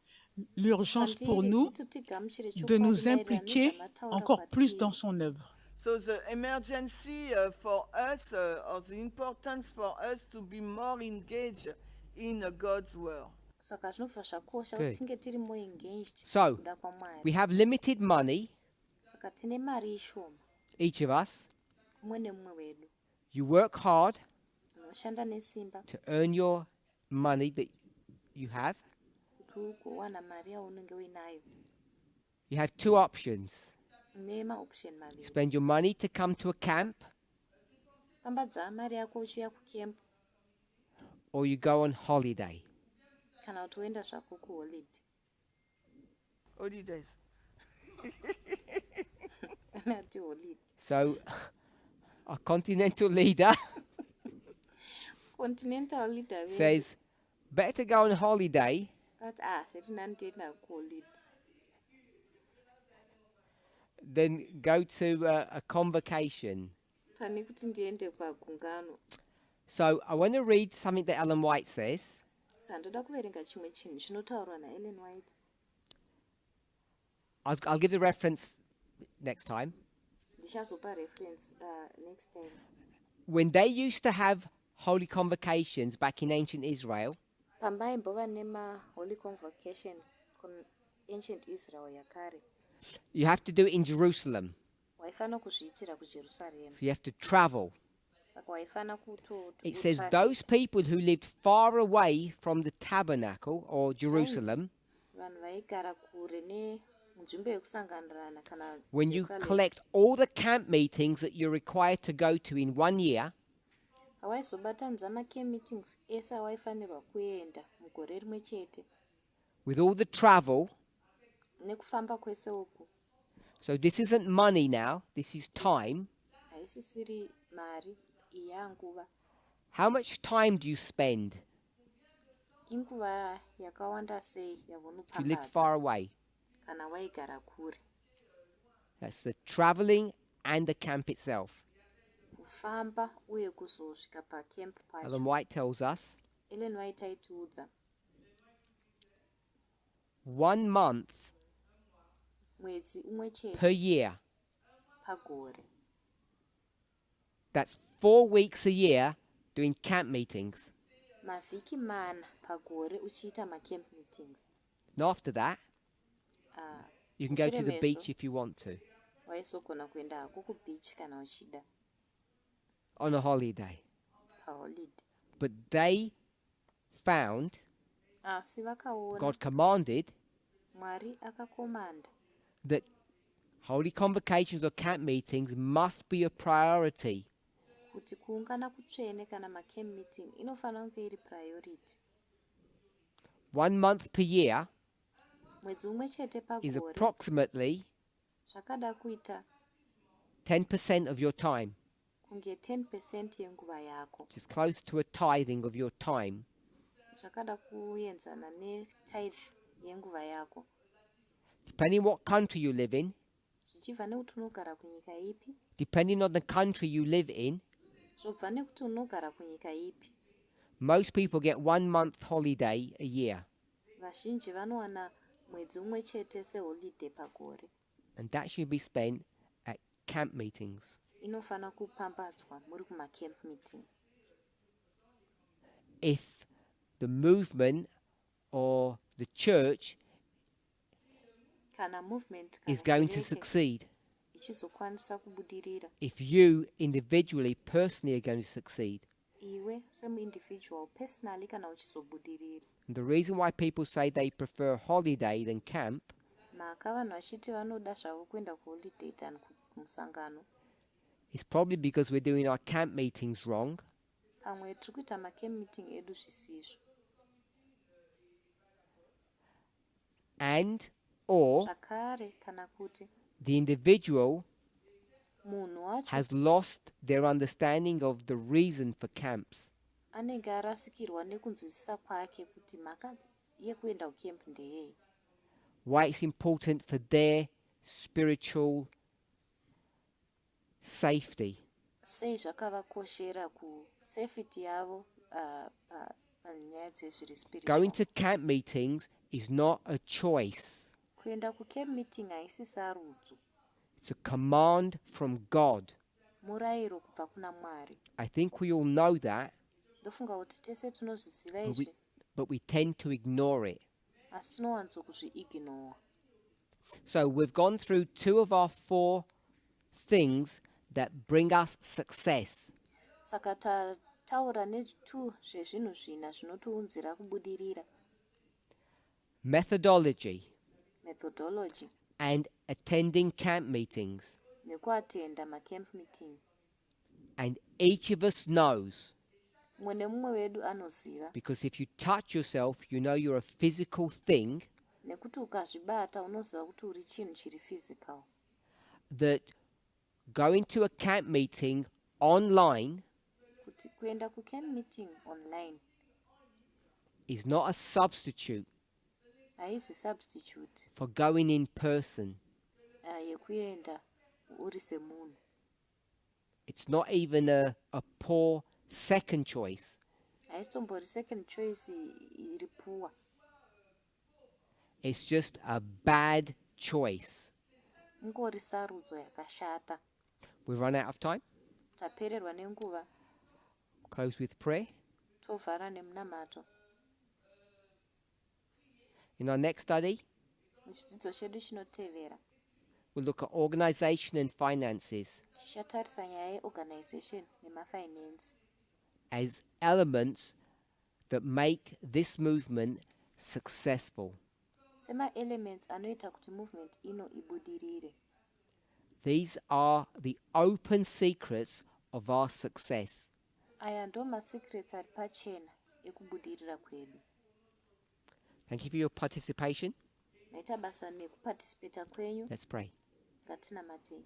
S3: L'urgence pour nous de nous impliquer encore plus dans son œuvre.
S4: So the emergency for us, or the importance for us to be more engaged in God's word.
S1: Good. So, we have limited money, each of us. You work hard to earn your money that you have. You have two options. You spend your money to come to a camp, or you go on holiday.
S4: Holidays.
S1: So, our continental leader says, better to go on holiday than go to a convocation. So, I want to read something that Ellen White says. I'll give the reference next time. When they used to have holy convocations back in ancient Israel, you have to do it in Jerusalem. So you have to travel. It says those people who lived far away from the tabernacle or Jerusalem, when you collect all the camp meetings that you're required to go to in 1 year, with all the travel, so this isn't money now, this is time. How much time do you spend if you live far away? That's the traveling and the camp itself. Ellen White tells us 1 month per year. That's 4 weeks a year doing camp meetings.
S2: mavhiki mana pagore uchiita macamp meetings.
S1: And after that,
S2: Ah,
S1: you can go to the
S2: mushure
S1: beach
S2: mezvo,
S1: if you want to,
S2: waizogona kuenda hako kubeach kana uchida
S1: on a holiday.
S2: paholiday.
S1: But they found,
S2: Asi vakaona
S1: God commanded,
S2: Mwari akakomanda
S1: that holy convocations or camp meetings must be a priority.
S2: kuti kuungana kutsvene kana macamp meeting inofanira kunge iri priority.
S1: 1 month per year
S2: Mwedzi umwe chete
S1: is
S2: pagore
S1: approximately
S2: zvakada kuita
S1: 10% of your time,
S2: kunge 10% yenguva yako,
S1: which is close to a tithing of your time.
S2: zvakada kuenzana netithe yenguva yako,
S1: Depending what country you live in,
S2: zvichibva nekuti unogara kunyika ipi,
S1: depending on the country you live in,
S2: zvobva nekuti unogara kunyika ipi.
S1: most people get 1 month holiday a year,
S2: Vazhinji vanowana mwedzi umwe chete seholiday pagore,
S1: and that should be spent at camp meetings.
S2: inofanira kupambadzwa muri kumacamp meeting.
S1: If the movement or the church
S2: Kana movement
S1: is
S2: kana
S1: going to
S2: kereke
S1: succeed,
S2: ichizokwanisa kubudirira,
S1: if you individually, personally are going to succeed.
S2: iwe semuindividual personally kana uchizobudirira.
S1: And the reason why people say they prefer holiday than camp
S2: Mhaka vanhu vachiti vanoda zvavo kuenda kuholiday than kumusangano,
S1: is probably because we're doing our camp meetings wrong,
S2: pamwe tiri kuita macamp meeting edu zvisizvo,
S1: and or
S2: zvakare kana kuti
S1: the individual
S2: munhu wacho
S1: has lost their understanding of the reason for camps.
S2: anenge arasikirwa nekunzwisisa kwake kuti mhaka yekuenda kucamp ndeyei,
S1: Why it's important for their spiritual safety.
S2: sei zvakavakoshera kusafety yavo panyaya dzezviri spiritual.
S1: Going to camp meetings is not a choice.
S2: Kuenda kucamp meeting haisi sarudzo,
S1: It's a command from God.
S2: murayiro kubva kuna Mwari.
S1: I think we all know that,
S2: Ndofunga kuti tese tinozviziva
S1: but we,
S2: izvi,
S1: but we tend to ignore it.
S2: asi tinowanzokuzviignore.
S1: So we've gone through 2 of our 4 things that bring us success.
S2: Saka tataura ne2 zvezvinhu zvina zvinotiunzira kubudirira:
S1: Methodology
S2: methodology
S1: and attending camp meetings.
S2: nekuatenda macamp meeting.
S1: And each of us knows,
S2: Mumwe nemumwe wedu anoziva,
S1: because if you touch yourself, you know you're a physical thing,
S2: nekuti ukazvibata unoziva kuti uri chinhu chiri physical,
S1: that going to a camp meeting online
S2: kuti kuenda kucamp meeting online
S1: is not a substitute
S2: haisi substitute
S1: for going in person.
S2: yekuenda uri semunhu.
S1: It's not even a poor second choice.
S2: Haisitombori second choice iri puwa,
S1: It's just a bad choice.
S2: ingori sarudzo yakashata.
S1: We've run out of time.
S2: Tapererwa nenguva,
S1: Close with prayer.
S2: tovhara nemunamato.
S1: In our next study,
S2: Muchidzidzo chedu chinotevera
S1: we'll look at organization and finances
S2: tichatarisa nyaya yeorganization nemafinance
S1: as elements that make this movement successful.
S2: sema-elements anoita kuti movement ino ibudirire.
S1: These are the open secrets of our success.
S2: Aya ndo masecrets ari pachena ekubudirira kwedu.
S1: Thank you for your participation.
S2: Naita basa nekuparticipata kwenyu.
S1: Let's pray.
S2: Ngatinamatei.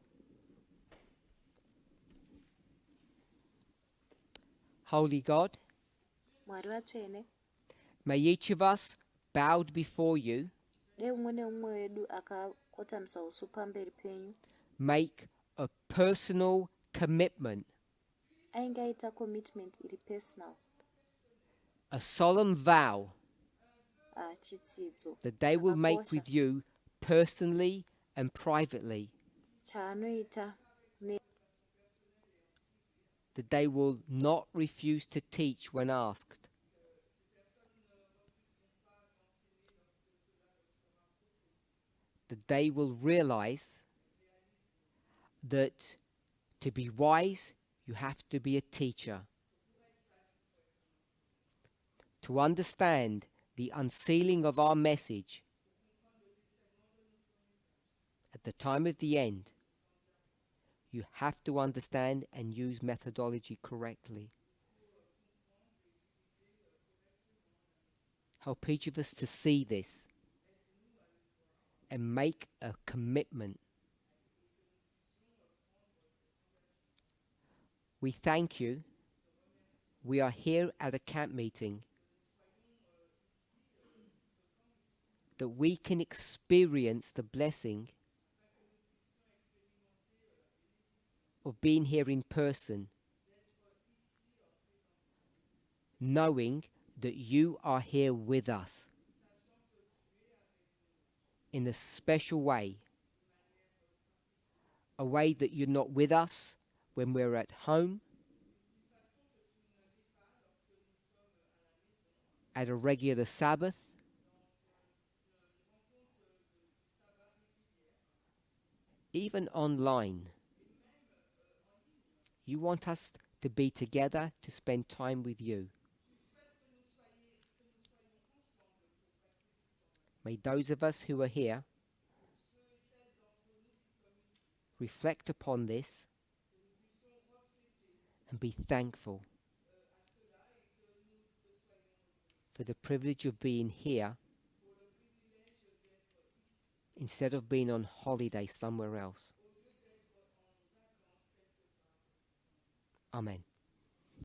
S1: Holy God,
S2: Mwari vatsvene,
S1: may each of us bowed before you
S2: dei umwe neumwe wedu akakotamisa usu pamberi penyu
S1: make a personal commitment,
S2: ainge aita commitment iri personal,
S1: a solemn vow
S2: chitsidzo
S1: that they will make
S2: chakakosha
S1: with you personally and privately,
S2: chaanoita
S1: that they will not refuse to teach when asked, that they will realize that to be wise, you have to be a teacher. To understand the unsealing of our message at the time of the end, you have to understand and use methodology correctly. Help each of us to see this and make a commitment. We thank you. We are here at a camp meeting that we can experience the blessing of being here in person, knowing that you are here with us in a special way, a way that you're not with us when we're at home, at a regular Sabbath, even online. You want us to be together to spend time with you. May those of us who are here reflect upon this and be thankful for the privilege of being here instead of being on holiday somewhere else. Amen.